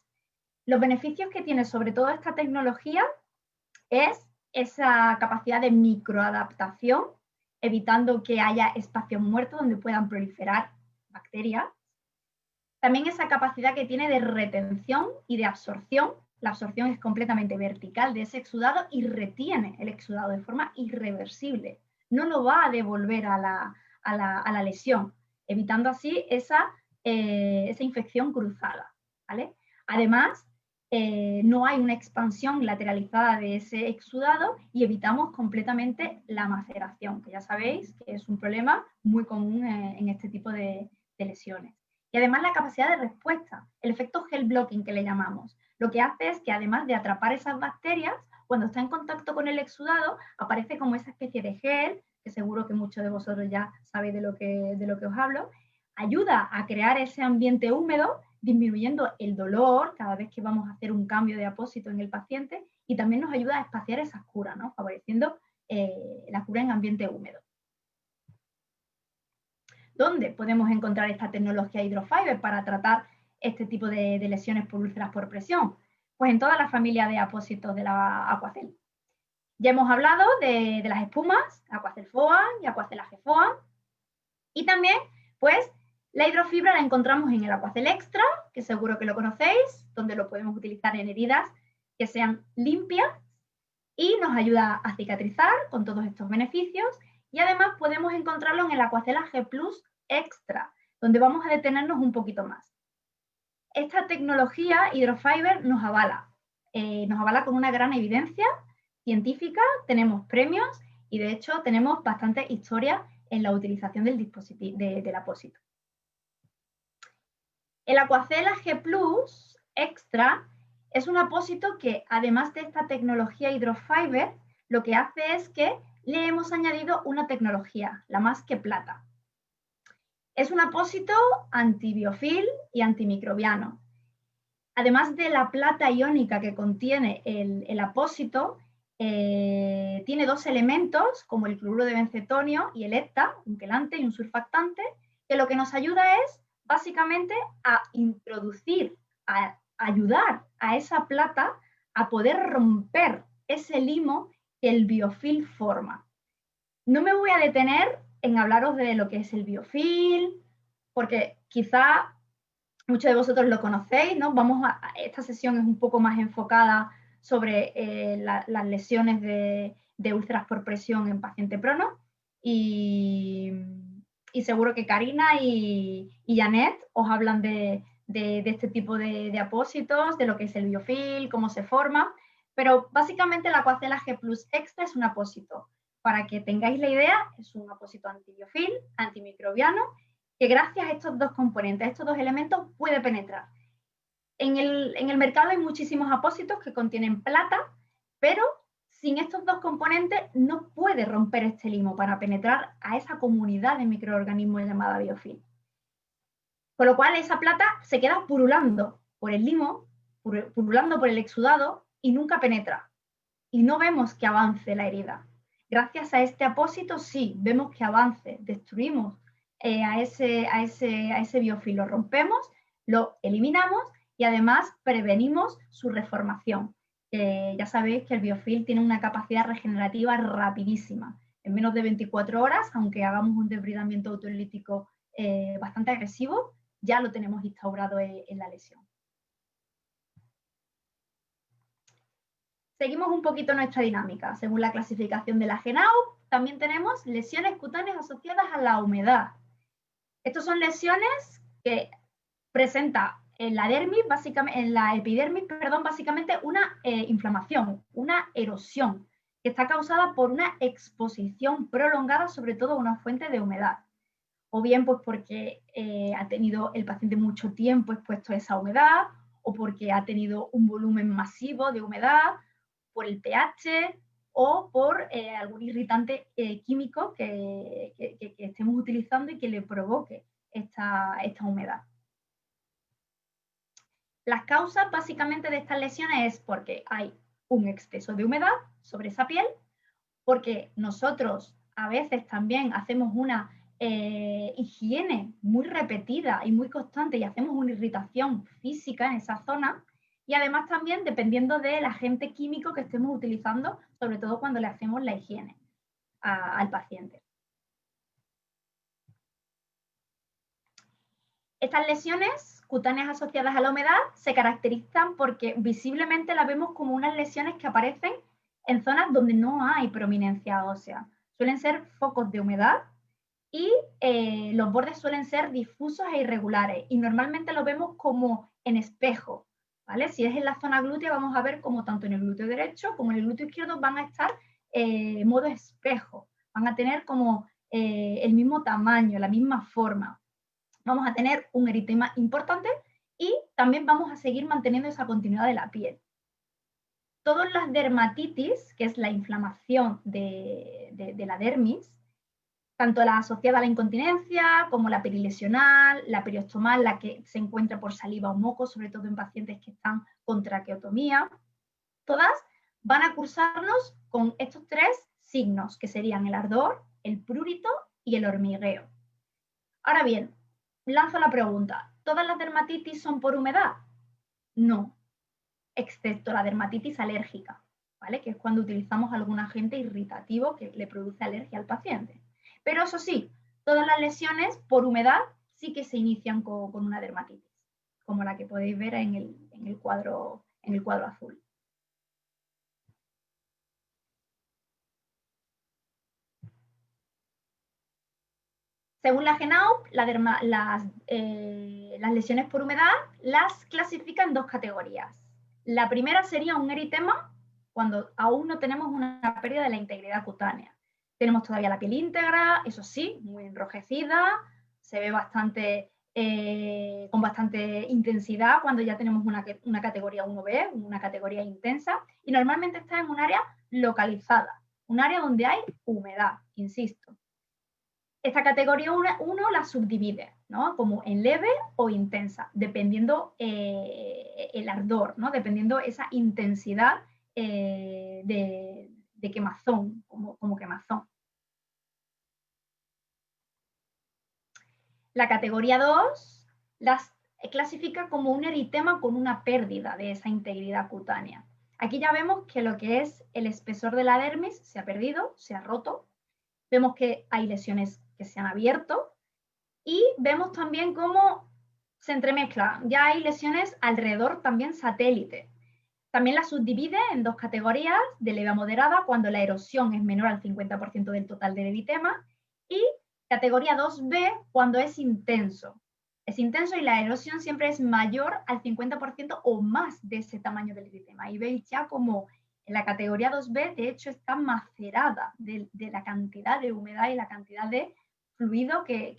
Los beneficios que tiene sobre todo esta tecnología es esa capacidad de microadaptación, evitando que haya espacios muertos donde puedan proliferar bacterias. También esa capacidad que tiene de retención y de absorción. La absorción es completamente vertical de ese exudado y retiene el exudado de forma irreversible. No lo va a devolver a la lesión, evitando así esa infección cruzada, ¿vale? Además, no hay una expansión lateralizada de ese exudado y evitamos completamente la maceración, que ya sabéis que es un problema muy común en este tipo de lesiones. Y además la capacidad de respuesta, el efecto gel blocking que le llamamos, lo que hace es que además de atrapar esas bacterias, cuando está en contacto con el exudado, aparece como esa especie de gel, que seguro que muchos de vosotros ya sabéis de lo que os hablo, ayuda a crear ese ambiente húmedo, disminuyendo el dolor cada vez que vamos a hacer un cambio de apósito en el paciente y también nos ayuda a espaciar esas curas, ¿no? Favoreciendo la cura en ambiente húmedo. ¿Dónde podemos encontrar esta tecnología hydrofiber para tratar este tipo de lesiones por úlceras por presión? Pues en toda la familia de apósitos de la Aquacel. Ya hemos hablado de las espumas, Aquacel FOA y Aquacel AG FOA. Y también, pues, la hidrofibra la encontramos en el Aquacel Extra, que seguro que lo conocéis, donde lo podemos utilizar en heridas que sean limpias y nos ayuda a cicatrizar con todos estos beneficios. Y además podemos encontrarlo en el Aquacel AG Plus Extra, donde vamos a detenernos un poquito más. Esta tecnología hydrofiber nos avala con una gran evidencia científica, tenemos premios y de hecho tenemos bastante historia en la utilización del dispositivo del apósito. El Aquacel AG Plus Extra es un apósito que además de esta tecnología hydrofiber, lo que hace es que le hemos añadido una tecnología, la más que plata. Es un apósito antibiofil y antimicrobiano. Además de la plata iónica que contiene el apósito, tiene dos elementos como el cloruro de bencetonio y el hepta, un quelante y un surfactante, que lo que nos ayuda es básicamente a introducir, a ayudar a esa plata a poder romper ese limo que el biofil forma. No me voy a detener en hablaros de lo que es el biofil, porque quizá muchos de vosotros lo conocéis, ¿no? Esta sesión es un poco más enfocada sobre las lesiones de úlceras por presión en paciente prono y seguro que Karina y Janet os hablan de este tipo de apósitos, de lo que es el biofil, cómo se forma, pero básicamente la Aquacel AG Plus Extra es un apósito. Para que tengáis la idea, es un apósito antibiofil, antimicrobiano, que gracias a estos dos componentes, a estos dos elementos, puede penetrar. En el mercado hay muchísimos apósitos que contienen plata, pero sin estos dos componentes no puede romper este limo para penetrar a esa comunidad de microorganismos llamada biofil. Con lo cual esa plata se queda purulando por el limo, purulando por el exudado y nunca penetra. Y no vemos que avance la herida. Gracias a este apósito sí, vemos que avance, destruimos a ese biofil, lo rompemos, lo eliminamos y además prevenimos su reformación. Ya sabéis que el biofil tiene una capacidad regenerativa rapidísima. En menos de 24 horas, aunque hagamos un debridamiento autolítico bastante agresivo, ya lo tenemos instaurado en la lesión. Seguimos un poquito nuestra dinámica. Según la clasificación de la GENAU, también tenemos lesiones cutáneas asociadas a la humedad. Estas son lesiones que presenta en la dermis, básicamente, en la epidermis, perdón, básicamente una inflamación, una erosión. que está causada por una exposición prolongada, sobre todo a una fuente de humedad. O bien pues porque ha tenido el paciente mucho tiempo expuesto a esa humedad, o porque ha tenido un volumen masivo de humedad, por el pH o por algún irritante químico que estemos utilizando y que le provoque esta humedad. Las causas básicamente de estas lesiones es porque hay un exceso de humedad sobre esa piel, porque nosotros a veces también hacemos una higiene muy repetida y muy constante y hacemos una irritación física en esa zona, y además también dependiendo del agente químico que estemos utilizando, sobre todo cuando le hacemos la higiene al paciente. Estas lesiones cutáneas asociadas a la humedad se caracterizan porque visiblemente las vemos como unas lesiones que aparecen en zonas donde no hay prominencia ósea. Suelen ser focos de humedad y los bordes suelen ser difusos e irregulares y normalmente los vemos como en espejo, ¿vale? Si es en la zona glútea vamos a ver como tanto en el glúteo derecho como en el glúteo izquierdo van a estar en modo espejo, van a tener como el mismo tamaño, la misma forma. Vamos a tener un eritema importante y también vamos a seguir manteniendo esa continuidad de la piel. Todas las dermatitis, que es la inflamación de la dermis, tanto la asociada a la incontinencia como la perilesional, la periostomal, la que se encuentra por saliva o moco, sobre todo en pacientes que están con traqueotomía, todas van a cursarnos con estos tres signos, que serían el ardor, el prurito y el hormigueo. Ahora bien, lanzo la pregunta, ¿todas las dermatitis son por humedad? No, excepto la dermatitis alérgica, ¿vale? Que es cuando utilizamos algún agente irritativo que le produce alergia al paciente. Pero eso sí, todas las lesiones por humedad sí que se inician con una dermatitis, como la que podéis ver en el cuadro azul. Según la GENAUP, las lesiones por humedad las clasifica en dos categorías. La primera sería un eritema cuando aún no tenemos una pérdida de la integridad cutánea. Tenemos todavía la piel íntegra, eso sí, muy enrojecida, se ve con bastante intensidad cuando ya tenemos una categoría 1B, una categoría intensa, y normalmente está en un área localizada, un área donde hay humedad, insisto. Esta categoría 1 la subdivide, ¿no? Como en leve o intensa, dependiendo el ardor, ¿no? Dependiendo esa intensidad de quemazón, como quemazón. La categoría 2 las clasifica como un eritema con una pérdida de esa integridad cutánea. Aquí ya vemos que lo que es el espesor de la dermis se ha perdido, se ha roto. Vemos que hay lesiones que se han abierto y vemos también cómo se entremezcla. Ya hay lesiones alrededor también satélite. También la subdivide en dos categorías, de leve a moderada, cuando la erosión es menor al 50% del total del eritema, y categoría 2B, cuando es intenso. Es intenso y la erosión siempre es mayor al 50% o más de ese tamaño del eritema. Y veis ya como en la categoría 2B, de hecho, está macerada de la cantidad de humedad y la cantidad de fluido que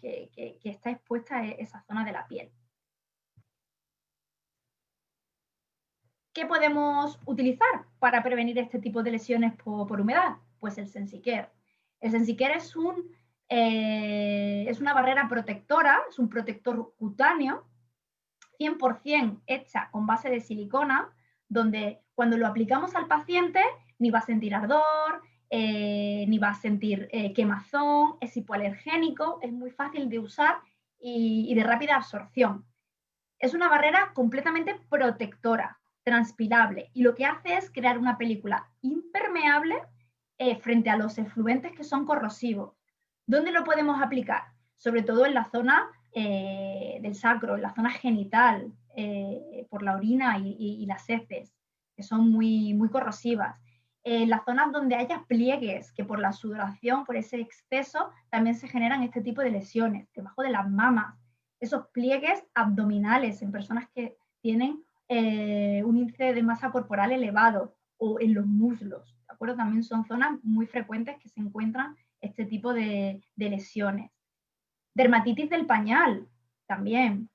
está expuesta a esa zona de la piel. ¿Qué podemos utilizar para prevenir este tipo de lesiones por humedad? Pues el Sensi-Care. El Sensi-Care es una barrera protectora, es un protector cutáneo 100% hecha con base de silicona, donde cuando lo aplicamos al paciente ni va a sentir ardor, ni va a sentir quemazón, es hipoalergénico, es muy fácil de usar y de rápida absorción. Es una barrera completamente protectora, transpirable, y lo que hace es crear una película impermeable frente a los efluentes que son corrosivos. ¿Dónde lo podemos aplicar? Sobre todo en la zona del sacro, en la zona genital, por la orina y las heces, que son muy, muy corrosivas. En las zonas donde haya pliegues, que por la sudoración, por ese exceso, también se generan este tipo de lesiones, debajo de las mamas, esos pliegues abdominales en personas que tienen un índice de masa corporal elevado, o en los muslos, acuerdo? También son zonas muy frecuentes que se encuentran este tipo de lesiones. Dermatitis del pañal, también.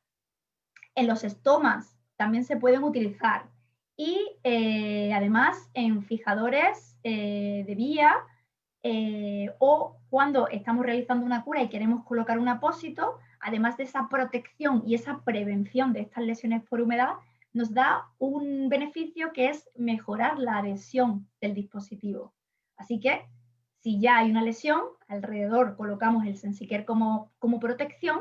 En los estomas también se pueden utilizar. Y además en fijadores de vía o cuando estamos realizando una cura y queremos colocar un apósito, además de esa protección y esa prevención de estas lesiones por humedad, nos da un beneficio que es mejorar la adhesión del dispositivo. Así que si ya hay una lesión, alrededor colocamos el Sensi-Care como protección,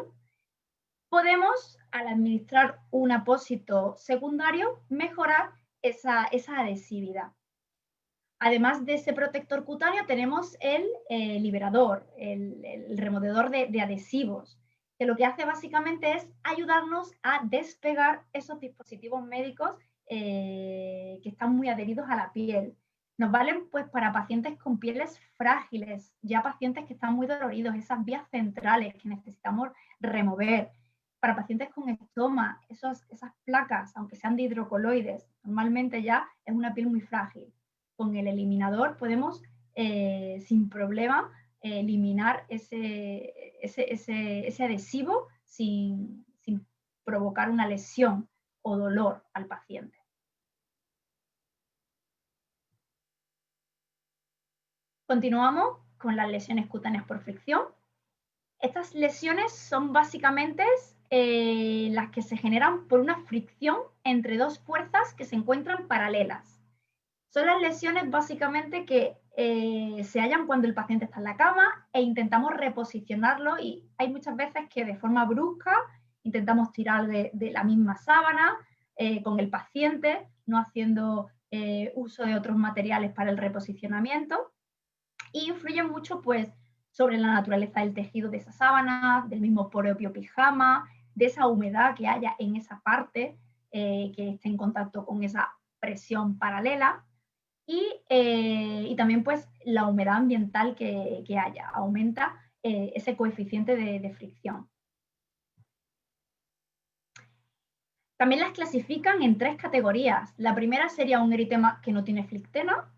podemos, al administrar un apósito secundario, mejorar esa adhesividad. Además de ese protector cutáneo, tenemos el liberador, el removedor de adhesivos, que lo que hace básicamente es ayudarnos a despegar esos dispositivos médicos que están muy adheridos a la piel. Nos valen pues para pacientes con pieles frágiles, ya pacientes que están muy doloridos, esas vías centrales que necesitamos remover. Para pacientes con estoma, esas placas, aunque sean de hidrocoloides, normalmente ya es una piel muy frágil. Con el eliminador podemos sin problema eliminar ese adhesivo sin provocar una lesión o dolor al paciente. Continuamos con las lesiones cutáneas por fricción. Estas lesiones son básicamente las que se generan por una fricción entre dos fuerzas que se encuentran paralelas. Son las lesiones básicamente que se hallan cuando el paciente está en la cama e intentamos reposicionarlo, y hay muchas veces que de forma brusca intentamos tirar de la misma sábana con el paciente, no haciendo uso de otros materiales para el reposicionamiento, y influyen mucho pues sobre la naturaleza del tejido de esa sábana, del mismo propio pijama, de esa humedad que haya en esa parte que esté en contacto con esa presión paralela. Y también pues la humedad ambiental que haya, aumenta ese coeficiente de fricción. También las clasifican en 3 categorías. La primera sería un eritema que no tiene flictena.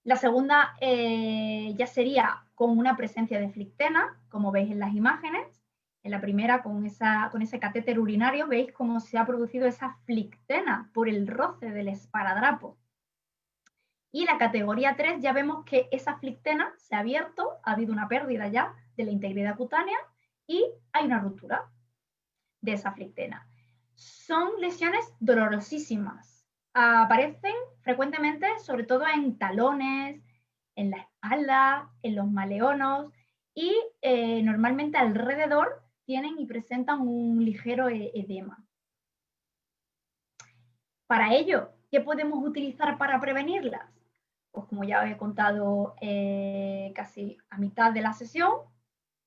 La segunda ya sería con una presencia de flictena, como veis en las imágenes. En la primera, con ese catéter urinario, veis cómo se ha producido esa flictena por el roce del esparadrapo. Y la categoría 3 ya vemos que esa flictena se ha abierto, ha habido una pérdida ya de la integridad cutánea y hay una ruptura de esa flictena. Son lesiones dolorosísimas. Aparecen frecuentemente, sobre todo en talones, en la espalda, en los maleonos, y normalmente alrededor tienen y presentan un ligero edema. Para ello, ¿qué podemos utilizar para prevenirlas? Pues como ya os he contado casi a mitad de la sesión,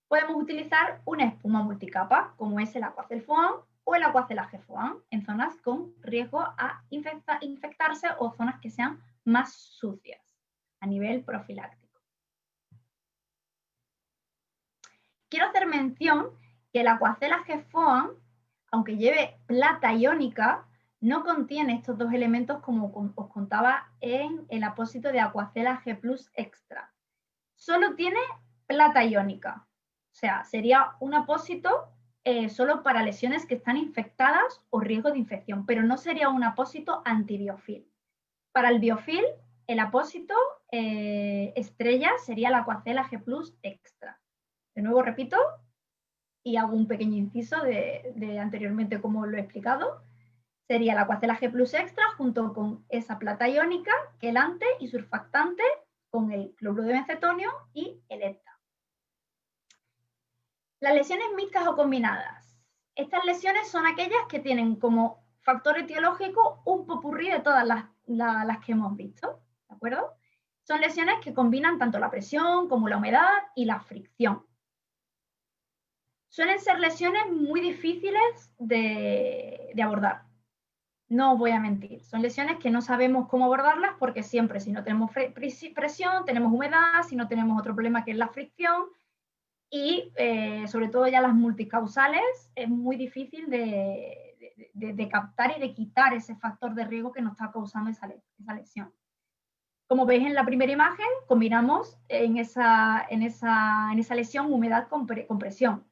podemos utilizar una espuma multicapa, como es el Aquacel Foam o el Aquacel AG Foam, en zonas con riesgo a infectarse o zonas que sean más sucias a nivel profiláctico. Quiero hacer mención que el Aquacel AG Foam, aunque lleve plata iónica, no contiene estos dos elementos como os contaba en el apósito de Aquacel AG Plus Extra. Solo tiene plata iónica. O sea, sería un apósito solo para lesiones que están infectadas o riesgo de infección, pero no sería un apósito antibiofil. Para el biofil, el apósito estrella sería el Aquacel AG Plus Extra. De nuevo repito, y hago un pequeño inciso de anteriormente como lo he explicado. Sería el Aquacel AG Plus Extra junto con esa plata iónica, quelante y surfactante con el cloruro de bencetonio y el ETA. Las lesiones mixtas o combinadas. Estas lesiones son aquellas que tienen como factor etiológico un popurrí de todas las que hemos visto, ¿de acuerdo? Son lesiones que combinan tanto la presión como la humedad y la fricción. Suelen ser lesiones muy difíciles de abordar. No os voy a mentir, son lesiones que no sabemos cómo abordarlas porque siempre si no tenemos presión, tenemos humedad, si no tenemos otro problema que es la fricción, y sobre todo ya las multicausales es muy difícil de captar y de quitar ese factor de riesgo que nos está causando esa lesión. Como veis en la primera imagen, combinamos en esa lesión humedad con presión.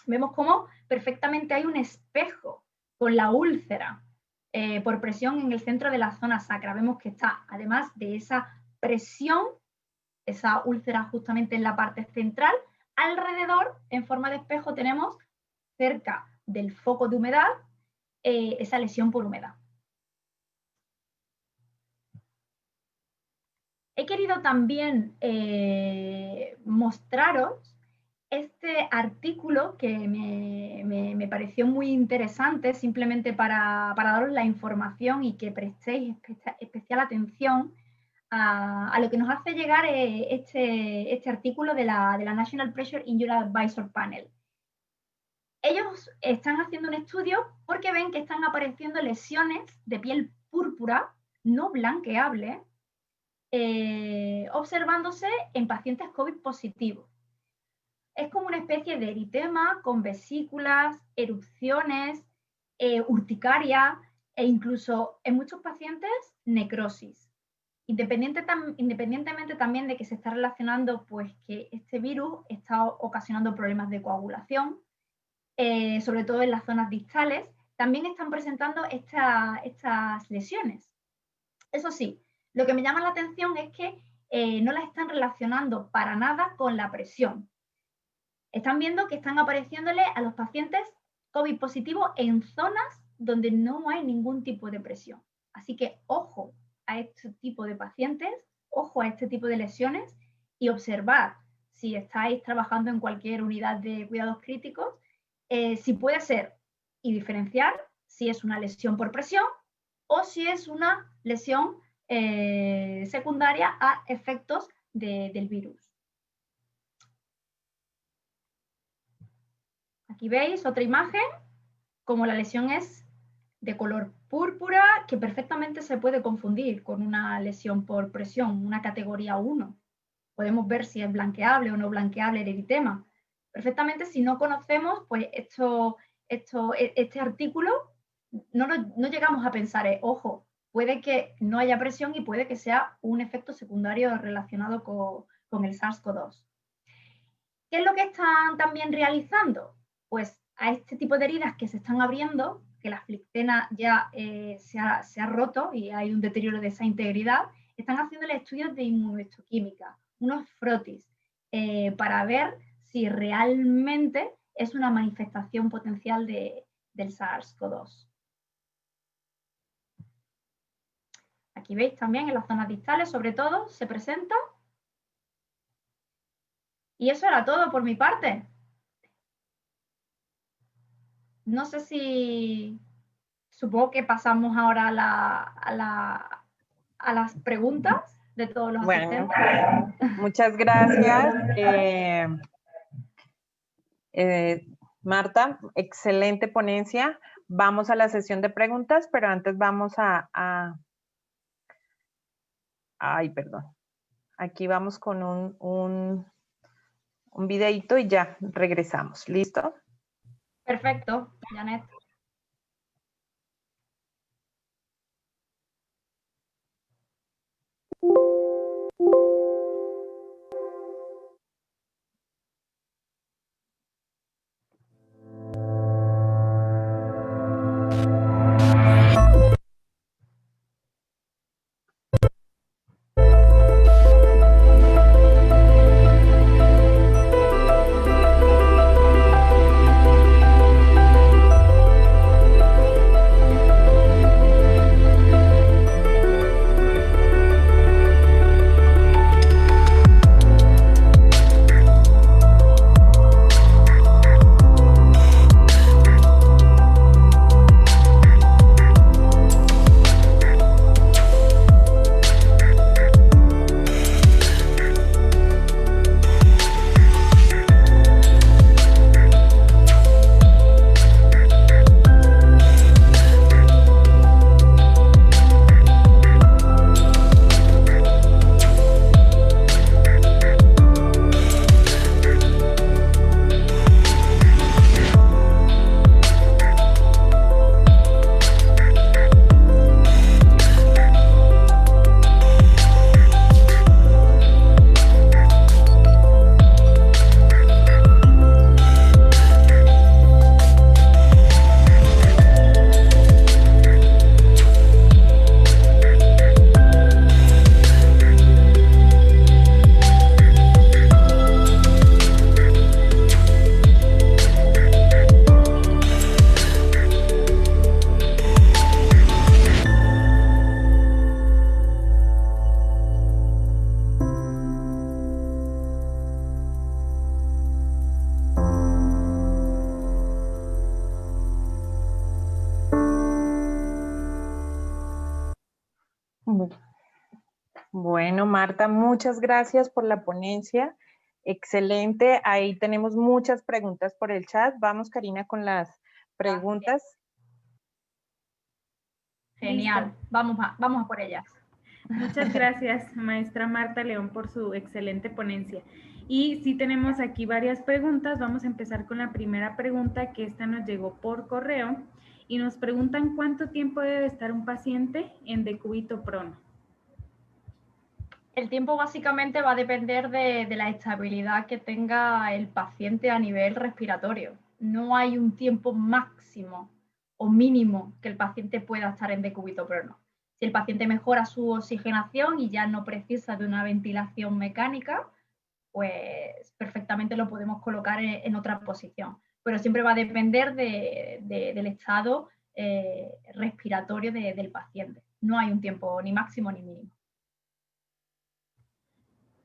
Vemos cómo perfectamente hay un espejo con la úlcera por presión en el centro de la zona sacra. Vemos que está, además de esa presión, esa úlcera justamente en la parte central, alrededor, en forma de espejo, tenemos cerca del foco de humedad esa lesión por humedad. He querido también mostraros este artículo que me pareció muy interesante, simplemente para daros la información y que prestéis especial atención a lo que nos hace llegar este artículo de la National Pressure Injury Advisor Panel. Ellos están haciendo un estudio porque ven que están apareciendo lesiones de piel púrpura no blanqueable observándose en pacientes COVID positivos. Es como una especie de eritema con vesículas, erupciones, urticaria e incluso en muchos pacientes necrosis. Independientemente también de que se está relacionando pues que este virus está ocasionando problemas de coagulación, sobre todo en las zonas distales, también están presentando estas lesiones. Eso sí, lo que me llama la atención es que no las están relacionando para nada con la presión. Están viendo que están apareciéndole a los pacientes COVID positivos en zonas donde no hay ningún tipo de presión. Así que ojo a este tipo de pacientes, ojo a este tipo de lesiones y observad si estáis trabajando en cualquier unidad de cuidados críticos, si puede ser y diferenciar si es una lesión por presión o si es una lesión secundaria a efectos del virus. Aquí veis otra imagen, como la lesión es de color púrpura, que perfectamente se puede confundir con una lesión por presión, una categoría 1. Podemos ver si es blanqueable o no blanqueable el eritema. Perfectamente, si no conocemos, pues este artículo no llegamos a pensar, ojo, puede que no haya presión y puede que sea un efecto secundario relacionado con el SARS-CoV-2. ¿Qué es lo que están también realizando? Pues a este tipo de heridas que se están abriendo, que la flictena ya se ha roto y hay un deterioro de esa integridad, están haciéndole estudios de inmunohistoquímica, unos frotis, para ver si realmente es una manifestación potencial del SARS-CoV-2. Aquí veis también en las zonas distales, sobre todo, se presenta. Y eso era todo por mi parte. No sé si... Supongo que pasamos ahora a las preguntas de todos los asistentes. Muchas gracias. Marta, excelente ponencia. Vamos a la sesión de preguntas, pero antes vamos Ay, perdón. Aquí vamos con un videíto y ya regresamos. ¿Listo? Perfecto, Janet. Bueno, Marta, muchas gracias por la ponencia. Excelente. Ahí tenemos muchas preguntas por el chat. Vamos, Karina, con las preguntas. Genial. Vamos a por ellas. Muchas gracias, maestra Marta León, por su excelente ponencia. Y sí tenemos aquí varias preguntas. Vamos a empezar con la primera pregunta, que esta nos llegó por correo. Y nos preguntan cuánto tiempo debe estar un paciente en decúbito prono. El tiempo básicamente va a depender de la estabilidad que tenga el paciente a nivel respiratorio. No hay un tiempo máximo o mínimo que el paciente pueda estar en decúbito prono. Si el paciente mejora su oxigenación y ya no precisa de una ventilación mecánica, pues perfectamente lo podemos colocar en otra posición. Pero siempre va a depender del estado respiratorio del paciente. No hay un tiempo ni máximo ni mínimo.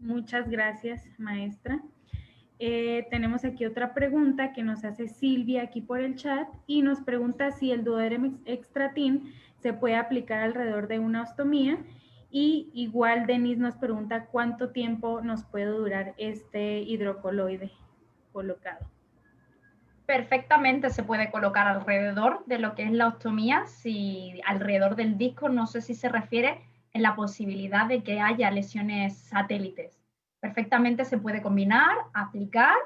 Muchas gracias, maestra. Tenemos aquí otra pregunta que nos hace Silvia aquí por el chat y nos pregunta si el Duoderm Extratin se puede aplicar alrededor de una ostomía, y igual Denise nos pregunta cuánto tiempo nos puede durar este hidrocoloide colocado. Perfectamente se puede colocar alrededor de lo que es la ostomía, si alrededor del disco, no sé si se refiere en la posibilidad de que haya lesiones satélites. Perfectamente se puede combinar, aplicar,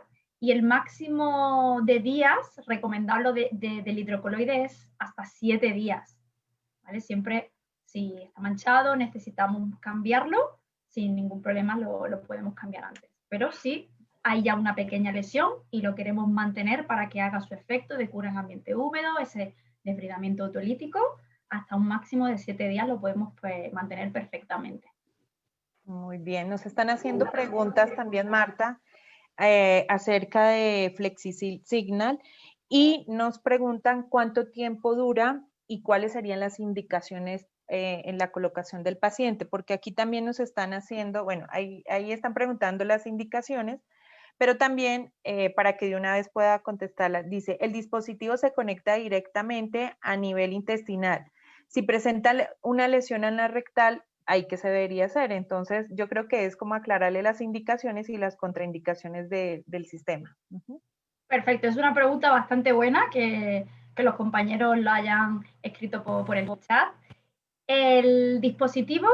y el máximo de días recomendable del hidrocoloide es hasta 7 días. ¿Vale? Siempre, si está manchado, necesitamos cambiarlo, sin ningún problema lo podemos cambiar antes. Pero sí, hay ya una pequeña lesión y lo queremos mantener para que haga su efecto de cura en ambiente húmedo, ese desbridamiento autolítico, hasta un máximo de 7 días lo podemos mantener perfectamente. Muy bien, nos están haciendo preguntas también, Marta, acerca de FlexiSignal, y nos preguntan cuánto tiempo dura y cuáles serían las indicaciones en la colocación del paciente, porque aquí también nos están haciendo, bueno, ahí están preguntando las indicaciones, pero también para que de una vez pueda contestarla, dice, el dispositivo se conecta directamente a nivel intestinal. Si presenta una lesión en la rectal, ¿ahí qué se debería hacer? Entonces, yo creo que es como aclararle las indicaciones y las contraindicaciones del sistema. Perfecto, es una pregunta bastante buena que los compañeros lo hayan escrito por el chat. El dispositivo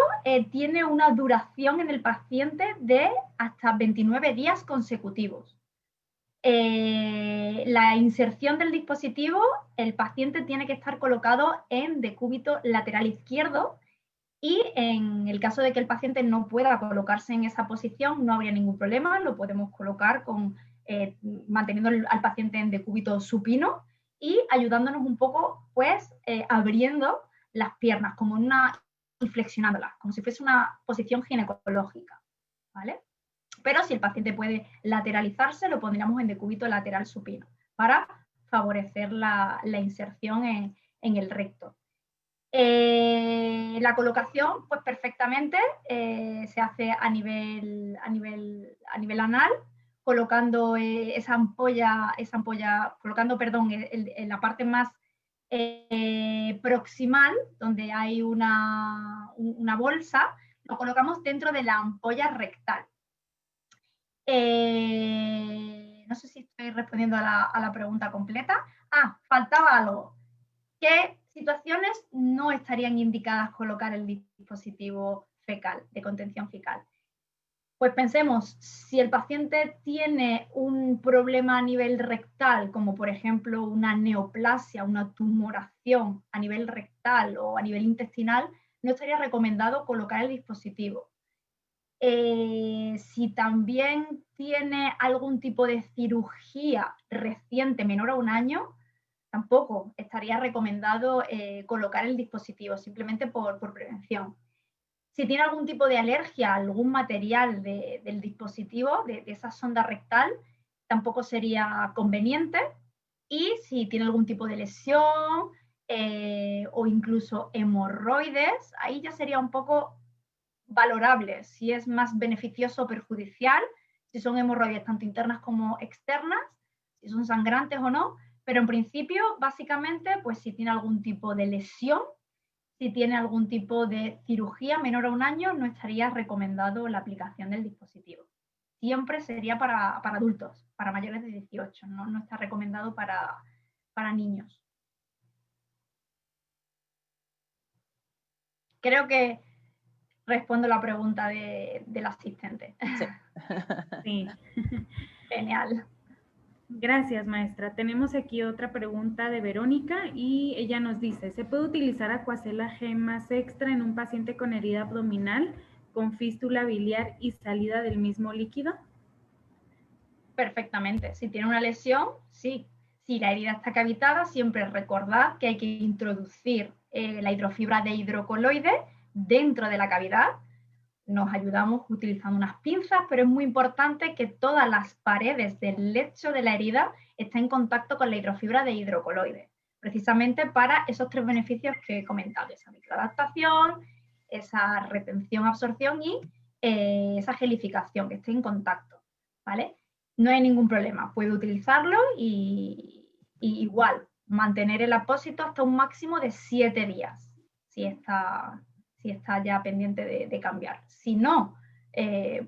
tiene una duración en el paciente de hasta 29 días consecutivos. La inserción del dispositivo, el paciente tiene que estar colocado en decúbito lateral izquierdo, y en el caso de que el paciente no pueda colocarse en esa posición, no habría ningún problema, lo podemos colocar manteniendo al paciente en decúbito supino y ayudándonos un poco, pues, abriendo las piernas y flexionándolas, como si fuese una posición ginecológica, ¿vale? Pero si el paciente puede lateralizarse, lo pondríamos en decúbito lateral supino para favorecer la inserción en el recto. La colocación, pues perfectamente, se hace a nivel anal, colocando esa ampolla, colocando, perdón, en la parte más proximal, donde hay una bolsa, lo colocamos dentro de la ampolla rectal. No sé si estoy respondiendo a la pregunta completa. Faltaba algo. ¿Qué situaciones no estarían indicadas colocar el dispositivo fecal, de contención fecal? Pues pensemos, si el paciente tiene un problema a nivel rectal, como por ejemplo una neoplasia, una tumoración a nivel rectal o a nivel intestinal, no estaría recomendado colocar el dispositivo. Si también tiene algún tipo de cirugía reciente menor a un año, tampoco estaría recomendado colocar el dispositivo, simplemente por prevención. Si tiene algún tipo de alergia a algún material del dispositivo, de esa sonda rectal, tampoco sería conveniente. Y si tiene algún tipo de lesión o incluso hemorroides, ahí ya sería un poco valorable si es más beneficioso o perjudicial, si son hemorroides tanto internas como externas, si son sangrantes o no. Pero en principio, básicamente, pues si tiene algún tipo de lesión si tiene algún tipo de cirugía menor a 1 año, no estaría recomendado la aplicación del dispositivo. Siempre sería para adultos, para mayores de 18, no está recomendado para niños. Creo que respondo la pregunta del asistente. Sí. Sí. Genial. Gracias, maestra. Tenemos aquí otra pregunta de Verónica y ella nos dice, ¿se puede utilizar Aquacel G más extra en un paciente con herida abdominal, con fístula biliar y salida del mismo líquido? Perfectamente. Si tiene una lesión, sí. Si la herida está cavitada, siempre recordad que hay que introducir la hidrofibra de hidrocoloide dentro de la cavidad. Nos ayudamos utilizando unas pinzas, pero es muy importante que todas las paredes del lecho de la herida estén en contacto con la hidrofibra de hidrocoloide, precisamente para esos 3 beneficios que he comentado, esa microadaptación, esa retención, absorción y esa gelificación, que esté en contacto, ¿vale? No hay ningún problema, puede utilizarlo y igual, mantener el apósito hasta un máximo de 7 días, si está ya pendiente de cambiar. Si no,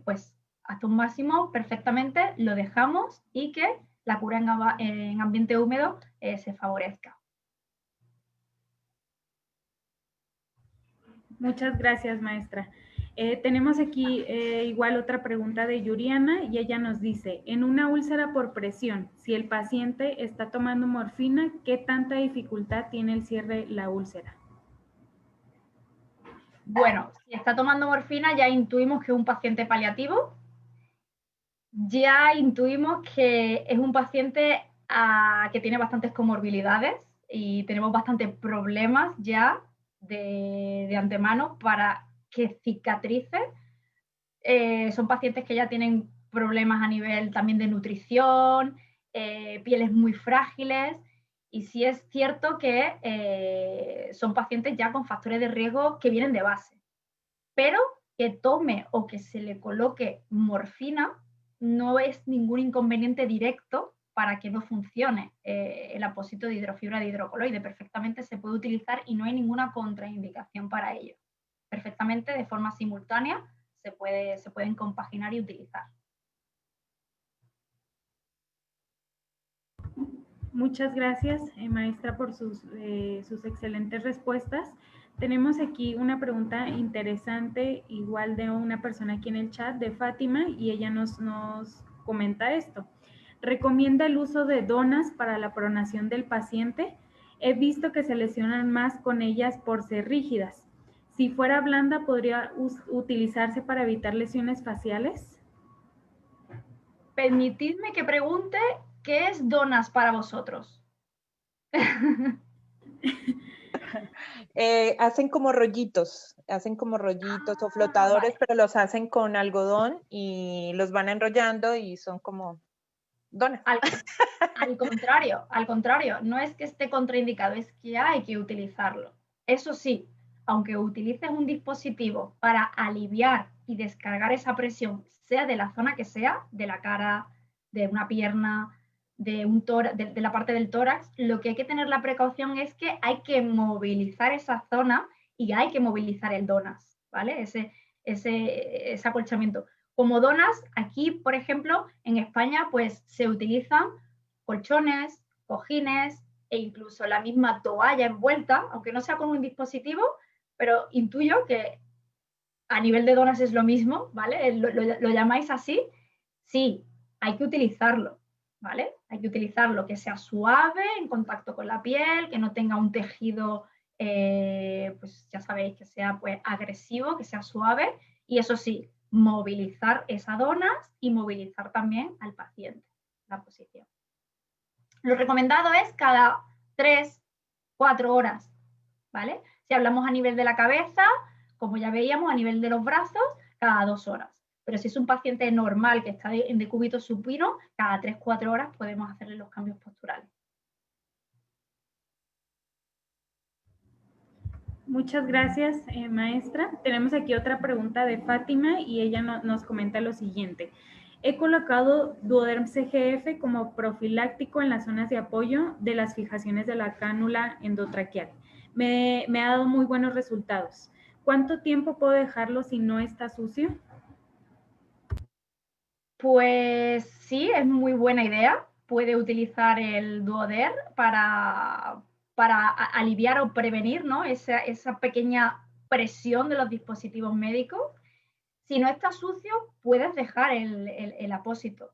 pues hasta un máximo perfectamente lo dejamos y que la cura en ambiente húmedo se favorezca. Muchas gracias, maestra. Tenemos aquí igual otra pregunta de Yuriana y ella nos dice, en una úlcera por presión, si el paciente está tomando morfina, ¿qué tanta dificultad tiene el cierre de la úlcera? Bueno, si está tomando morfina ya intuimos que es un paciente paliativo, ya intuimos que es un paciente que tiene bastantes comorbilidades y tenemos bastantes problemas ya de antemano para que cicatrice. Son pacientes que ya tienen problemas a nivel también de nutrición, pieles muy frágiles, y sí es cierto que son pacientes ya con factores de riesgo que vienen de base. Pero que tome o que se le coloque morfina no es ningún inconveniente directo para que no funcione el apósito de hidrofibra de hidrocoloide. Perfectamente se puede utilizar y no hay ninguna contraindicación para ello. Perfectamente, de forma simultánea, se pueden compaginar y utilizar. Muchas gracias, maestra, por sus excelentes respuestas. Tenemos aquí una pregunta interesante, igual de una persona aquí en el chat, de Fátima, y ella nos comenta esto. ¿Recomienda el uso de donas para la pronación del paciente? He visto que se lesionan más con ellas por ser rígidas. Si fuera blanda, ¿podría utilizarse para evitar lesiones faciales? Permitidme que pregunte, ¿qué es donas para vosotros? Hacen como rollitos o flotadores, vale. pero los hacen con algodón y los van enrollando y son como donas. Al contrario, no es que esté contraindicado, es que hay que utilizarlo. Eso sí, aunque utilices un dispositivo para aliviar y descargar esa presión, sea de la zona que sea, de la cara, de una pierna, de la parte del tórax, lo que hay que tener la precaución es que hay que movilizar esa zona y hay que movilizar el donas, ¿vale? Ese acolchamiento. Como donas, aquí, por ejemplo, en España, pues se utilizan colchones, cojines e incluso la misma toalla envuelta, aunque no sea con un dispositivo, pero intuyo que a nivel de donas es lo mismo, ¿vale? Lo llamáis así. Sí, hay que utilizarlo, ¿vale? Hay que utilizarlo, que sea suave, en contacto con la piel, que no tenga un tejido, pues ya sabéis, que sea pues agresivo, que sea suave, y eso sí, movilizar esas donas y movilizar también al paciente, la posición. Lo recomendado es cada 3, 4 horas, ¿vale? Si hablamos a nivel de la cabeza, como ya veíamos, a nivel de los brazos, cada 2 horas. Pero si es un paciente normal que está en decúbito supino, cada 3, 4 horas podemos hacerle los cambios posturales. Muchas gracias, maestra. Tenemos aquí otra pregunta de Fátima y ella nos comenta lo siguiente. He colocado Duoderm CGF como profiláctico en las zonas de apoyo de las fijaciones de la cánula endotraqueal. me ha dado muy buenos resultados. ¿Cuánto tiempo puedo dejarlo si no está sucio? Pues sí, es muy buena idea. Puede utilizar el Duoder para aliviar o prevenir, ¿no? esa pequeña presión de los dispositivos médicos. Si no está sucio, puedes dejar el apósito,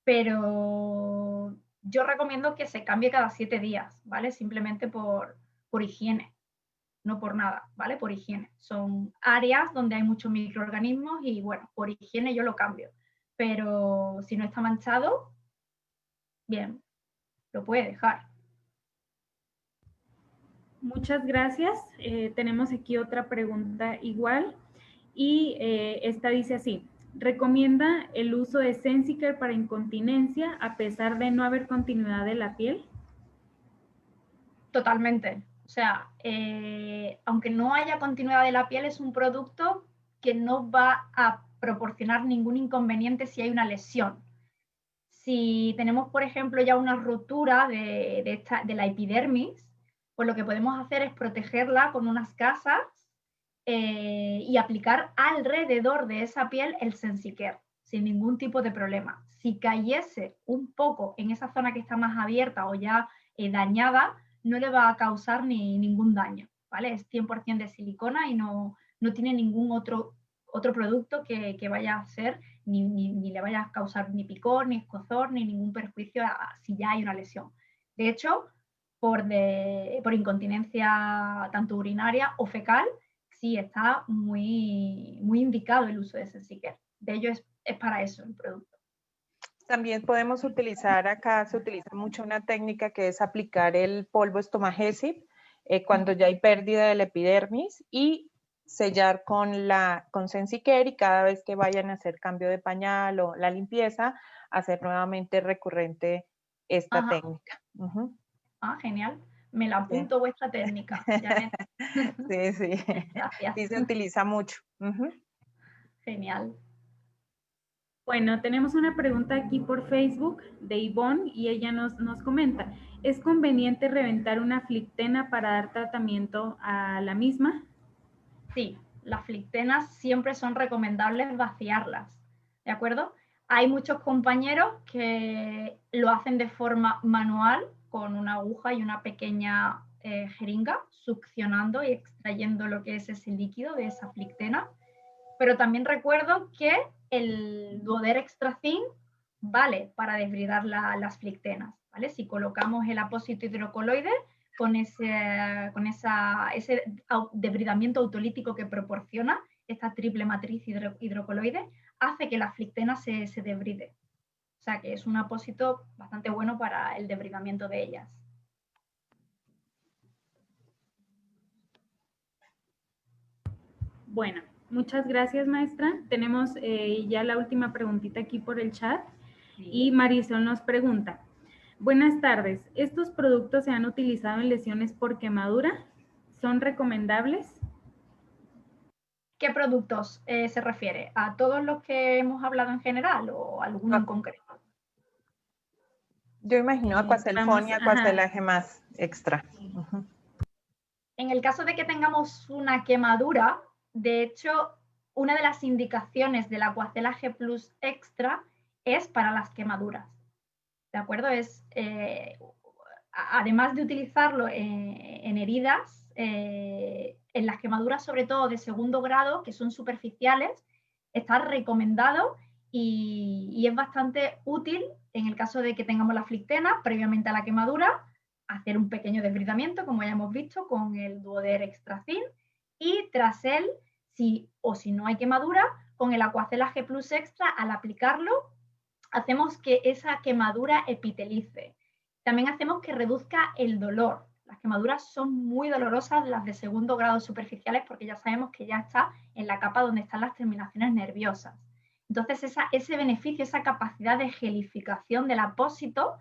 pero yo recomiendo que se cambie cada 7 días, ¿vale? Simplemente por higiene, no por nada, ¿vale? Por higiene. Son áreas donde hay muchos microorganismos y, bueno, por higiene yo lo cambio. Pero si no está manchado, bien, lo puede dejar. Muchas gracias. Tenemos aquí otra pregunta igual. Y esta dice así: ¿recomienda el uso de Sensicare para incontinencia a pesar de no haber continuidad de la piel? Totalmente. O sea, aunque no haya continuidad de la piel, es un producto que no va a proporcionar ningún inconveniente si hay una lesión. Si tenemos, por ejemplo, ya una rotura de la epidermis, pues lo que podemos hacer es protegerla con unas gasas y aplicar alrededor de esa piel el Sensicare, sin ningún tipo de problema. Si cayese un poco en esa zona que está más abierta o ya dañada, no le va a causar ningún daño, ¿vale? Es 100% de silicona y no tiene ningún otro producto que vaya a hacer, ni le vaya a causar ni picor, ni escozor, ni ningún perjuicio si ya hay una lesión. De hecho, por incontinencia tanto urinaria o fecal, sí está muy, muy indicado el uso de Sensicare. De ello es para eso el producto. También podemos utilizar, acá se utiliza mucho una técnica que es aplicar el polvo Stomagesic cuando ya hay pérdida del epidermis y sellar con Sensicare, y cada vez que vayan a hacer cambio de pañal o la limpieza, hacer nuevamente recurrente esta técnica. Genial. Me la apunto, sí. Vuestra técnica. Sí, sí. Gracias. Sí, se utiliza mucho. Genial. Bueno, tenemos una pregunta aquí por Facebook de Ivonne y ella nos comenta: ¿es conveniente reventar una flictena para dar tratamiento a la misma? Sí, las flictenas siempre son recomendables vaciarlas, ¿de acuerdo? Hay muchos compañeros que lo hacen de forma manual con una aguja y una pequeña jeringa, succionando y extrayendo lo que es ese líquido de esa flictena. Pero también recuerdo que el Duoder Extra Thin vale para desbridar las flictenas, ¿vale? Si colocamos el apósito hidrocoloide con ese debridamiento autolítico que proporciona esta triple matriz hidrocoloide, hace que la flictena se debride. O sea que es un apósito bastante bueno para el debridamiento de ellas. Bueno, muchas gracias, maestra. Tenemos ya la última preguntita aquí por el chat. Sí. Y Marisol nos pregunta: buenas tardes, ¿estos productos se han utilizado en lesiones por quemadura? ¿Son recomendables? ¿Qué productos se refiere? ¿A todos los que hemos hablado en general o alguno en concreto? Yo imagino Aquacelfón y Aquacelaje más extra. En el caso de que tengamos una quemadura, de hecho, una de las indicaciones del Aquacelaje Plus Extra es para las quemaduras. ¿De acuerdo? Además de utilizarlo en heridas, en las quemaduras, sobre todo de segundo grado, que son superficiales, está recomendado y es bastante útil en el caso de que tengamos la flictena previamente a la quemadura, hacer un pequeño desbridamiento, como ya hemos visto, con el Duoder Extra Thin, y tras él, si no hay quemadura, con el Aquacelaje Plus Extra, al aplicarlo, hacemos que esa quemadura epitelice. También hacemos que reduzca el dolor. Las quemaduras son muy dolorosas, las de segundo grado superficiales, porque ya sabemos que ya está en la capa donde están las terminaciones nerviosas. Entonces, ese beneficio, esa capacidad de gelificación del apósito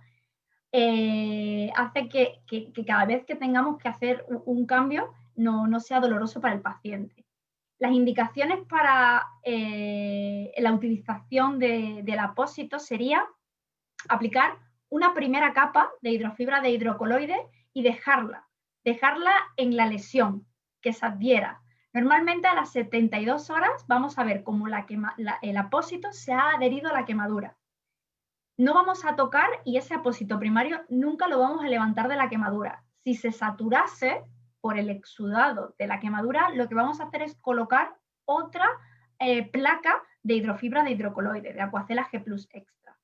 hace que cada vez que tengamos que hacer un cambio no sea doloroso para el paciente. Las indicaciones para la utilización del apósito sería aplicar una primera capa de hidrofibra de hidrocoloide y dejarla dejarla en la lesión, que se adhiera. Normalmente a las 72 horas vamos a ver cómo el apósito se ha adherido a la quemadura. No vamos a tocar y ese apósito primario nunca lo vamos a levantar de la quemadura. Si se saturase por el exudado de la quemadura, lo que vamos a hacer es colocar otra placa de hidrofibra de hidrocoloide, de Aquacela G+ Extra.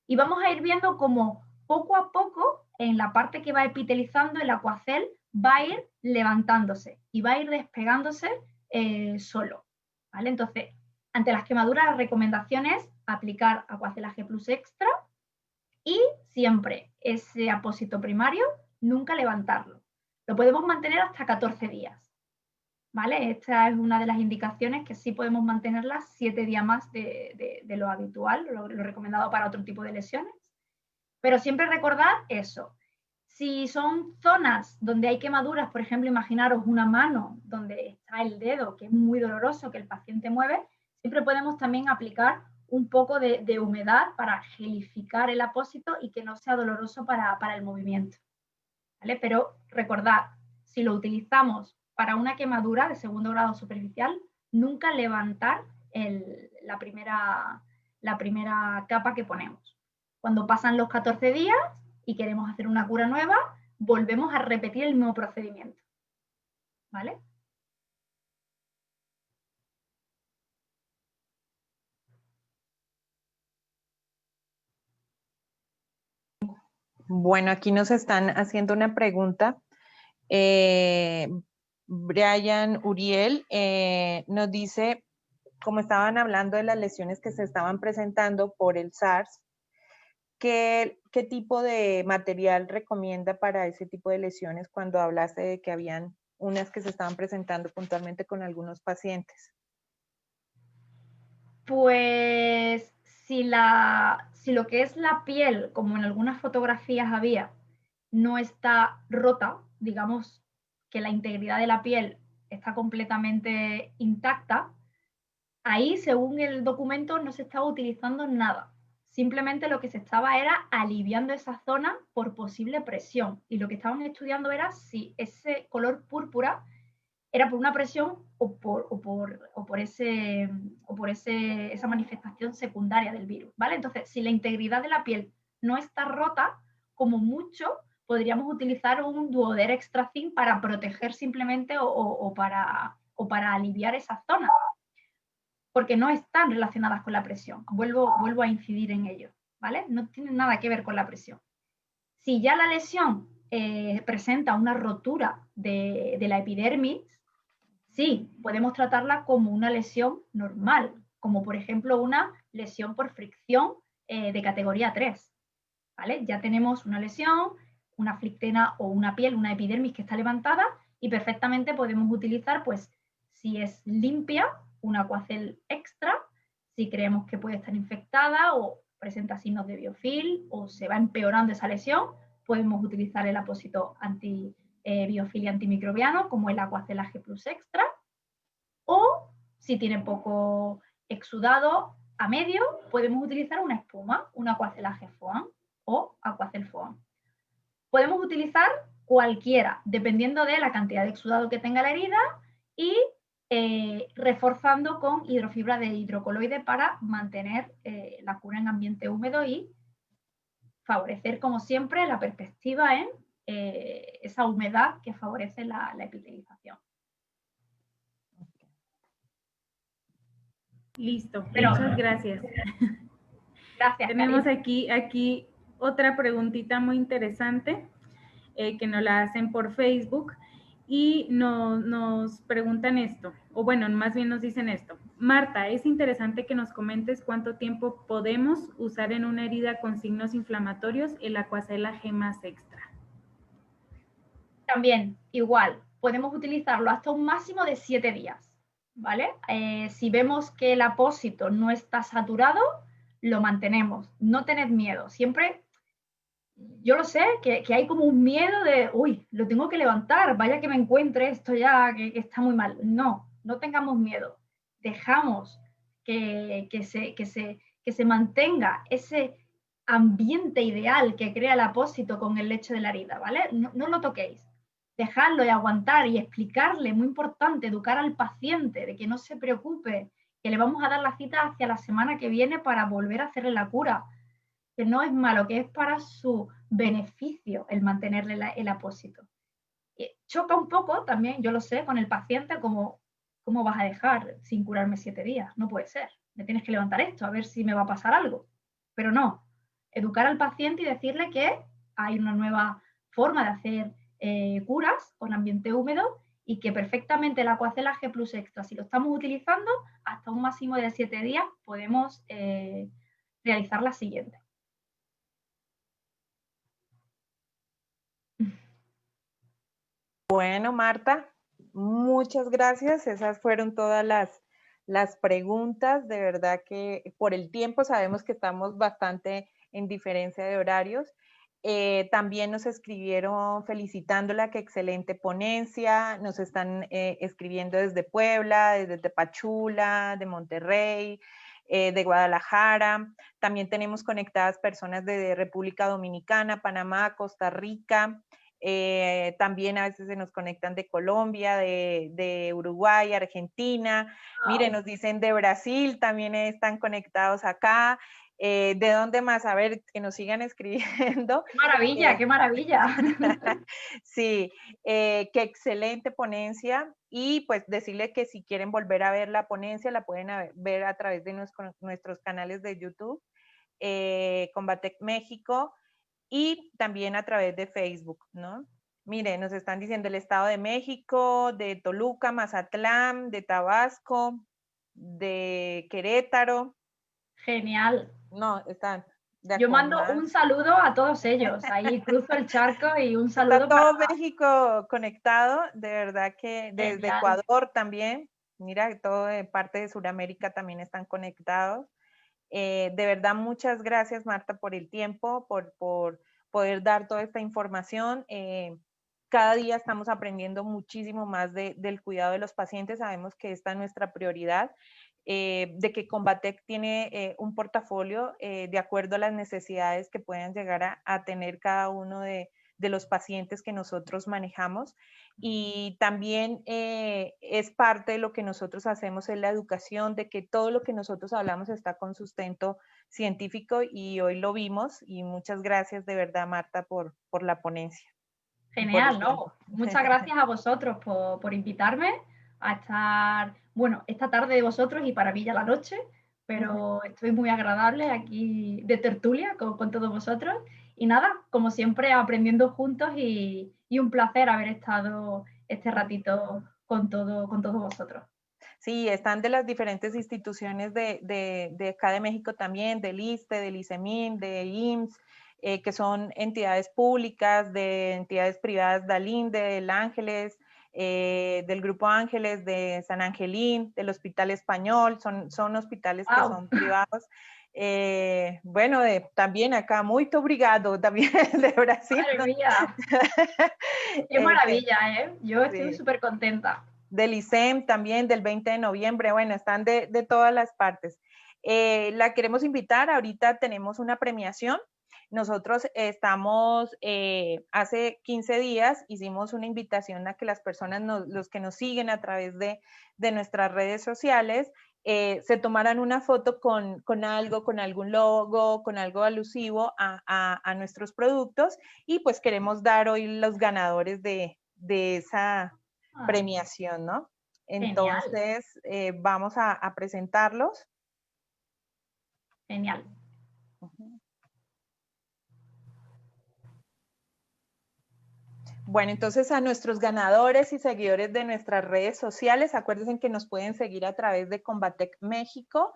Y vamos a ir viendo cómo poco a poco, en la parte que va epitelizando, el Aquacel va a ir levantándose y va a ir despegándose solo, ¿vale? Entonces, ante las quemaduras, la recomendación es aplicar Aquacela G+ Extra y siempre ese apósito primario, nunca levantarlo. Lo podemos mantener hasta 14 días, ¿vale? Esta es una de las indicaciones que sí podemos mantenerlas 7 días más de lo habitual, lo recomendado para otro tipo de lesiones. Pero siempre recordad eso. Si son zonas donde hay quemaduras, por ejemplo, imaginaros una mano donde está el dedo, que es muy doloroso, que el paciente mueve, siempre podemos también aplicar un poco de humedad para gelificar el apósito y que no sea doloroso para el movimiento, ¿vale? Pero recordad, si lo utilizamos para una quemadura de segundo grado superficial, nunca levantar la primera capa que ponemos. Cuando pasan los 14 días y queremos hacer una cura nueva, volvemos a repetir el mismo procedimiento, ¿vale? Bueno, aquí nos están haciendo una pregunta. Brian Uriel nos dice, como estaban hablando de las lesiones que se estaban presentando por el SARS, ¿qué tipo de material recomienda para ese tipo de lesiones cuando hablaste de que habían unas que se estaban presentando puntualmente con algunos pacientes? Pues si lo que es la piel, como en algunas fotografías había, no está rota, digamos que la integridad de la piel está completamente intacta, ahí, según el documento, no se estaba utilizando nada. Simplemente lo que se estaba era aliviando esa zona por posible presión. Y lo que estaban estudiando era si ese color púrpura era por una presión o por esa manifestación secundaria del virus, ¿vale? Entonces, si la integridad de la piel no está rota, como mucho podríamos utilizar un Duoder Extra Thin para proteger simplemente o para aliviar esa zona, porque no están relacionadas con la presión. Vuelvo a incidir en ello, ¿vale? No tienen nada que ver con la presión. Si ya la lesión presenta una rotura de la epidermis, sí, podemos tratarla como una lesión normal, como por ejemplo una lesión por fricción de categoría 3. ¿Vale? Ya tenemos una lesión, una flictena o una piel, una epidermis que está levantada y perfectamente podemos utilizar, pues, si es limpia, un Aquacel Extra, si creemos que puede estar infectada o presenta signos de biofil o se va empeorando esa lesión, podemos utilizar el apósito biofil y antimicrobiano como el Aquacela G+ Extra, o si tiene poco exudado a medio, podemos utilizar una espuma, un Aquacela G-Foam o Aquacel Foam. Podemos utilizar cualquiera, dependiendo de la cantidad de exudado que tenga la herida y reforzando con hidrofibra de hidrocoloide para mantener la cura en ambiente húmedo y favorecer, como siempre, la perspectiva en esa humedad que favorece la epitelización. Listo, muchas gracias. Gracias. Tenemos aquí otra preguntita muy interesante que nos la hacen por Facebook y nos preguntan esto, o bueno, más bien nos dicen esto. Marta, es interesante que nos comentes cuánto tiempo podemos usar en una herida con signos inflamatorios el Aquacela G+ Extra. También, igual, podemos utilizarlo hasta un máximo de 7 días, ¿vale? Si vemos que el apósito no está saturado, lo mantenemos. No tened miedo. Siempre, yo lo sé, que hay como un miedo de, uy, lo tengo que levantar, vaya que me encuentre esto ya, que está muy mal. No tengamos miedo. Dejamos que se mantenga ese ambiente ideal que crea el apósito con el lecho de la herida, ¿vale? No lo toquéis. dejarlo y aguantar y explicarle, muy importante, educar al paciente de que no se preocupe, que le vamos a dar la cita hacia la semana que viene para volver a hacerle la cura, que no es malo, que es para su beneficio el mantenerle el apósito. Choca un poco también, yo lo sé, con el paciente, como, ¿cómo vas a dejar sin curarme 7 días? No puede ser, me tienes que levantar esto, a ver si me va a pasar algo. Pero no, educar al paciente y decirle que hay una nueva forma de hacer curas con ambiente húmedo y que perfectamente el Aquacel Plus Extra, si lo estamos utilizando, hasta un máximo de 7 días podemos realizar la siguiente. Bueno, Marta, muchas gracias. Esas fueron todas las preguntas. De verdad que por el tiempo sabemos que estamos bastante en diferencia de horarios. También nos escribieron felicitándola, que excelente ponencia. Nos están escribiendo desde Puebla, desde Tapachula, de Monterrey, de Guadalajara. También tenemos conectadas personas de República Dominicana, Panamá, Costa Rica. También a veces se nos conectan de Colombia, de Uruguay, Argentina. Wow. Miren, nos dicen de Brasil, también están conectados acá. ¿De dónde más? A ver, que nos sigan escribiendo. ¡Qué maravilla, qué maravilla! Sí, qué excelente ponencia. Y pues decirle que si quieren volver a ver la ponencia, la pueden ver a través de nuestros canales de YouTube, Combatec México, y también a través de Facebook, ¿no? Miren, nos están diciendo el Estado de México, de Toluca, Mazatlán, de Tabasco, de Querétaro. Genial. No, están de Yo mando un saludo a todos ellos. Ahí cruzo el charco y un saludo. Está todo México conectado, de verdad que desde Genial. Ecuador también. Mira, todo de parte de Sudamérica también están conectados. De verdad, muchas gracias, Marta, por el tiempo, por poder dar toda esta información. Cada día estamos aprendiendo muchísimo más del cuidado de los pacientes. Sabemos que esta es nuestra prioridad, de que Combatec tiene un portafolio de acuerdo a las necesidades que puedan llegar a tener cada uno de los pacientes que nosotros manejamos. Y también es parte de lo que nosotros hacemos en la educación, de que todo lo que nosotros hablamos está con sustento científico, y hoy lo vimos. Y muchas gracias de verdad, Marta, por la ponencia. Genial, ¿no? Muchas gracias a vosotros por invitarme a estar, bueno, esta tarde de vosotros y para mí ya la noche, pero estoy muy agradable aquí de tertulia con todos vosotros. Y nada, como siempre, aprendiendo juntos y un placer haber estado este ratito con todos vosotros. Sí, están de las diferentes instituciones de acá de México también, del ISSSTE, del ICEMIN, de IMSS, que son entidades públicas, de entidades privadas, DALIN, del Ángeles, del Grupo Ángeles, de San Angelín, del Hospital Español, son hospitales que son privados. Bueno, también acá, muy obrigado, también de Brasil. Madre mía. Qué maravilla, ¿eh? Yo estoy súper contenta. Del ICEM también, del 20 de noviembre, bueno, están de todas las partes. La queremos invitar, ahorita tenemos una premiación. Nosotros estamos, hace 15 días hicimos una invitación a que las personas, los que nos siguen a través de nuestras redes sociales, se tomaran una foto con algo, con algún logo, con algo alusivo a nuestros productos, y pues queremos dar hoy los ganadores de esa premiación, ¿no? Entonces, vamos a presentarlos. Genial. Bueno, entonces a nuestros ganadores y seguidores de nuestras redes sociales, acuérdense que nos pueden seguir a través de Combatec México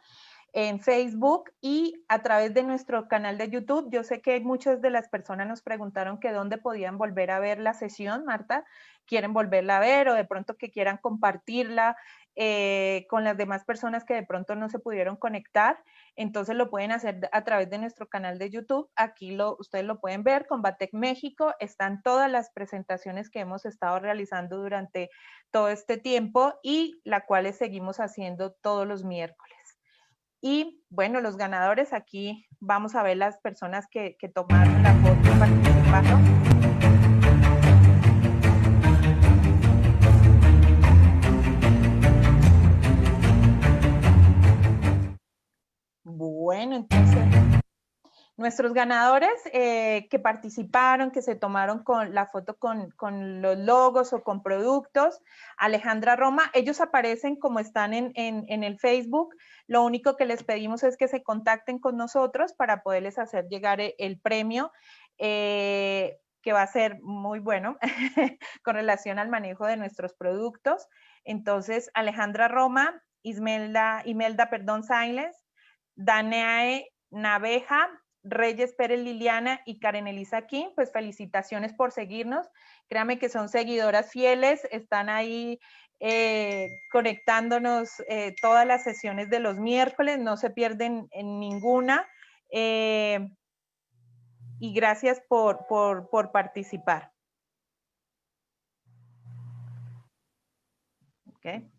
en Facebook y a través de nuestro canal de YouTube. Yo sé que muchas de las personas nos preguntaron que dónde podían volver a ver la sesión, Marta. ¿Quieren volverla a ver o de pronto que quieran compartirla con las demás personas que de pronto no se pudieron conectar? Entonces lo pueden hacer a través de nuestro canal de YouTube. Aquí ustedes lo pueden ver, Combatec México. Están todas las presentaciones que hemos estado realizando durante todo este tiempo y las cuales seguimos haciendo todos los miércoles. Y bueno, los ganadores, aquí vamos a ver las personas que tomaron la foto participaron. nuestros ganadores que participaron, que se tomaron con la foto con los logos o con productos, Alejandra Roma, ellos aparecen como están en el Facebook. Lo único que les pedimos es que se contacten con nosotros para poderles hacer llegar el premio, que va a ser muy bueno con relación al manejo de nuestros productos. Entonces, Alejandra Roma, Imelda Sáenz, Danae Naveja, Reyes Pérez Liliana y Karen Elisa King, pues felicitaciones por seguirnos. Créanme que son seguidoras fieles, están ahí conectándonos todas las sesiones de los miércoles, no se pierden en ninguna. Y gracias por participar. Okay.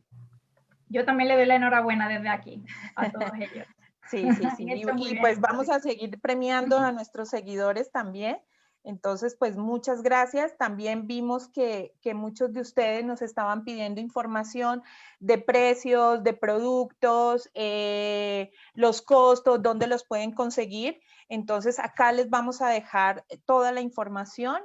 Yo también le doy la enhorabuena desde aquí a todos ellos. Sí. Y pues vamos a seguir premiando a nuestros seguidores también. Entonces, pues muchas gracias. También vimos que muchos de ustedes nos estaban pidiendo información de precios, de productos, los costos, dónde los pueden conseguir. Entonces, acá les vamos a dejar toda la información.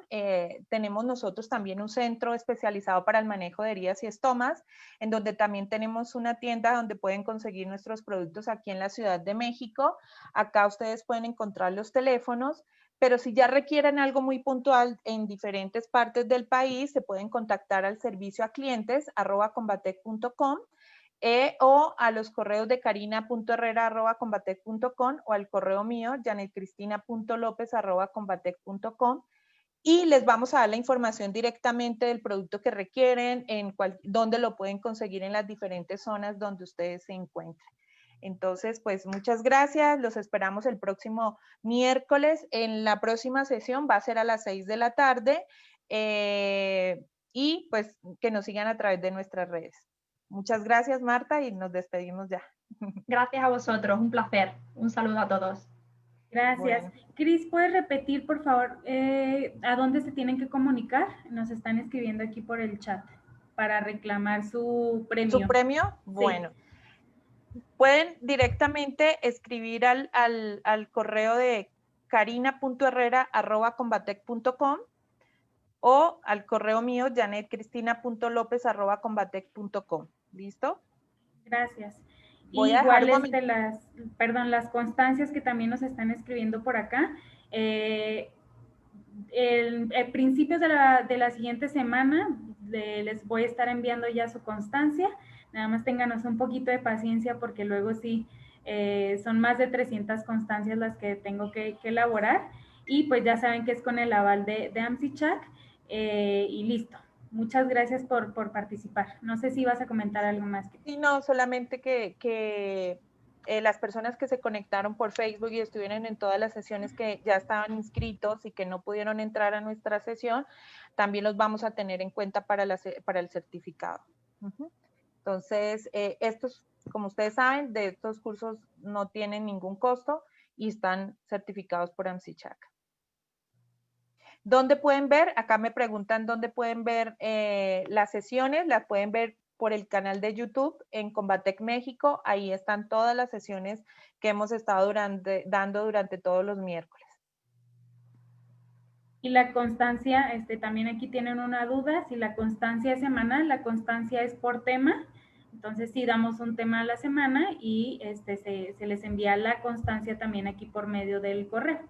Tenemos nosotros también un centro especializado para el manejo de heridas y estomas, en donde también tenemos una tienda donde pueden conseguir nuestros productos aquí en la Ciudad de México. Acá ustedes pueden encontrar los teléfonos, pero si ya requieren algo muy puntual en diferentes partes del país, se pueden contactar al servicio a clientes @combatec.com o a los correos de carina.herrera@combatec.com o al correo mío janetcristina.lopez@combatec.com, y les vamos a dar la información directamente del producto que requieren, dónde lo pueden conseguir en las diferentes zonas donde ustedes se encuentren. Entonces, pues muchas gracias, los esperamos el próximo miércoles. En la próxima sesión va a ser a las 6 de la tarde y pues que nos sigan a través de nuestras redes. Muchas gracias, Marta, y nos despedimos ya. Gracias a vosotros, un placer. Un saludo a todos. Gracias. Bueno. Cris, ¿puedes repetir, por favor, a dónde se tienen que comunicar? Nos están escribiendo aquí por el chat para reclamar su premio. ¿Su premio? Bueno. Sí. Pueden directamente escribir al correo de carina.herrera@combatec.com o al correo mío janetcristina.lopez@combatec.com. ¿Listo? Gracias. Voy a igual las constancias que también nos están escribiendo por acá. Principios de la siguiente semana les voy a estar enviando ya su constancia. Nada más ténganos un poquito de paciencia porque luego sí son más de 300 constancias las que tengo que elaborar, y pues ya saben que es con el aval de AMSICHAC y listo. Muchas gracias por participar. No sé si vas a comentar algo más. Sí, no, solamente que las personas que se conectaron por Facebook y estuvieron en todas las sesiones que ya estaban inscritos y que no pudieron entrar a nuestra sesión, también los vamos a tener en cuenta para el certificado. Entonces, estos, como ustedes saben, de estos cursos no tienen ningún costo y están certificados por AMSICHAC. ¿Dónde pueden ver? Acá me preguntan dónde pueden ver las sesiones. Las pueden ver por el canal de YouTube en Combatec México. Ahí están todas las sesiones que hemos estado dando durante todos los miércoles. Y la constancia, también aquí tienen una duda, si la constancia es semanal, la constancia es por tema. Entonces sí damos un tema a la semana y se les envía la constancia también aquí por medio del correo.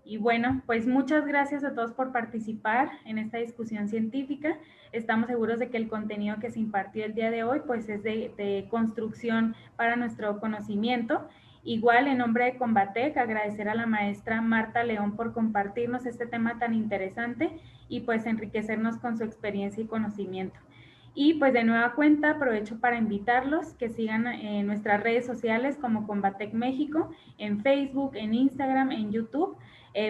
Y bueno, pues muchas gracias a todos por participar en esta discusión científica. Estamos seguros de que el contenido que se impartió el día de hoy pues es de construcción para nuestro conocimiento. Igual, en nombre de Combatec, agradecer a la maestra Marta León por compartirnos este tema tan interesante y pues enriquecernos con su experiencia y conocimiento. Y pues de nueva cuenta aprovecho para invitarlos que sigan en nuestras redes sociales como Combatec México, en Facebook, en Instagram, en YouTube,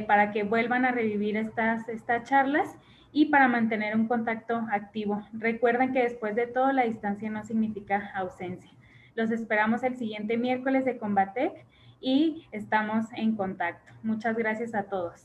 para que vuelvan a revivir estas charlas y para mantener un contacto activo. Recuerden que después de todo la distancia no significa ausencia. Los esperamos el siguiente miércoles de Combatec y estamos en contacto. Muchas gracias a todos.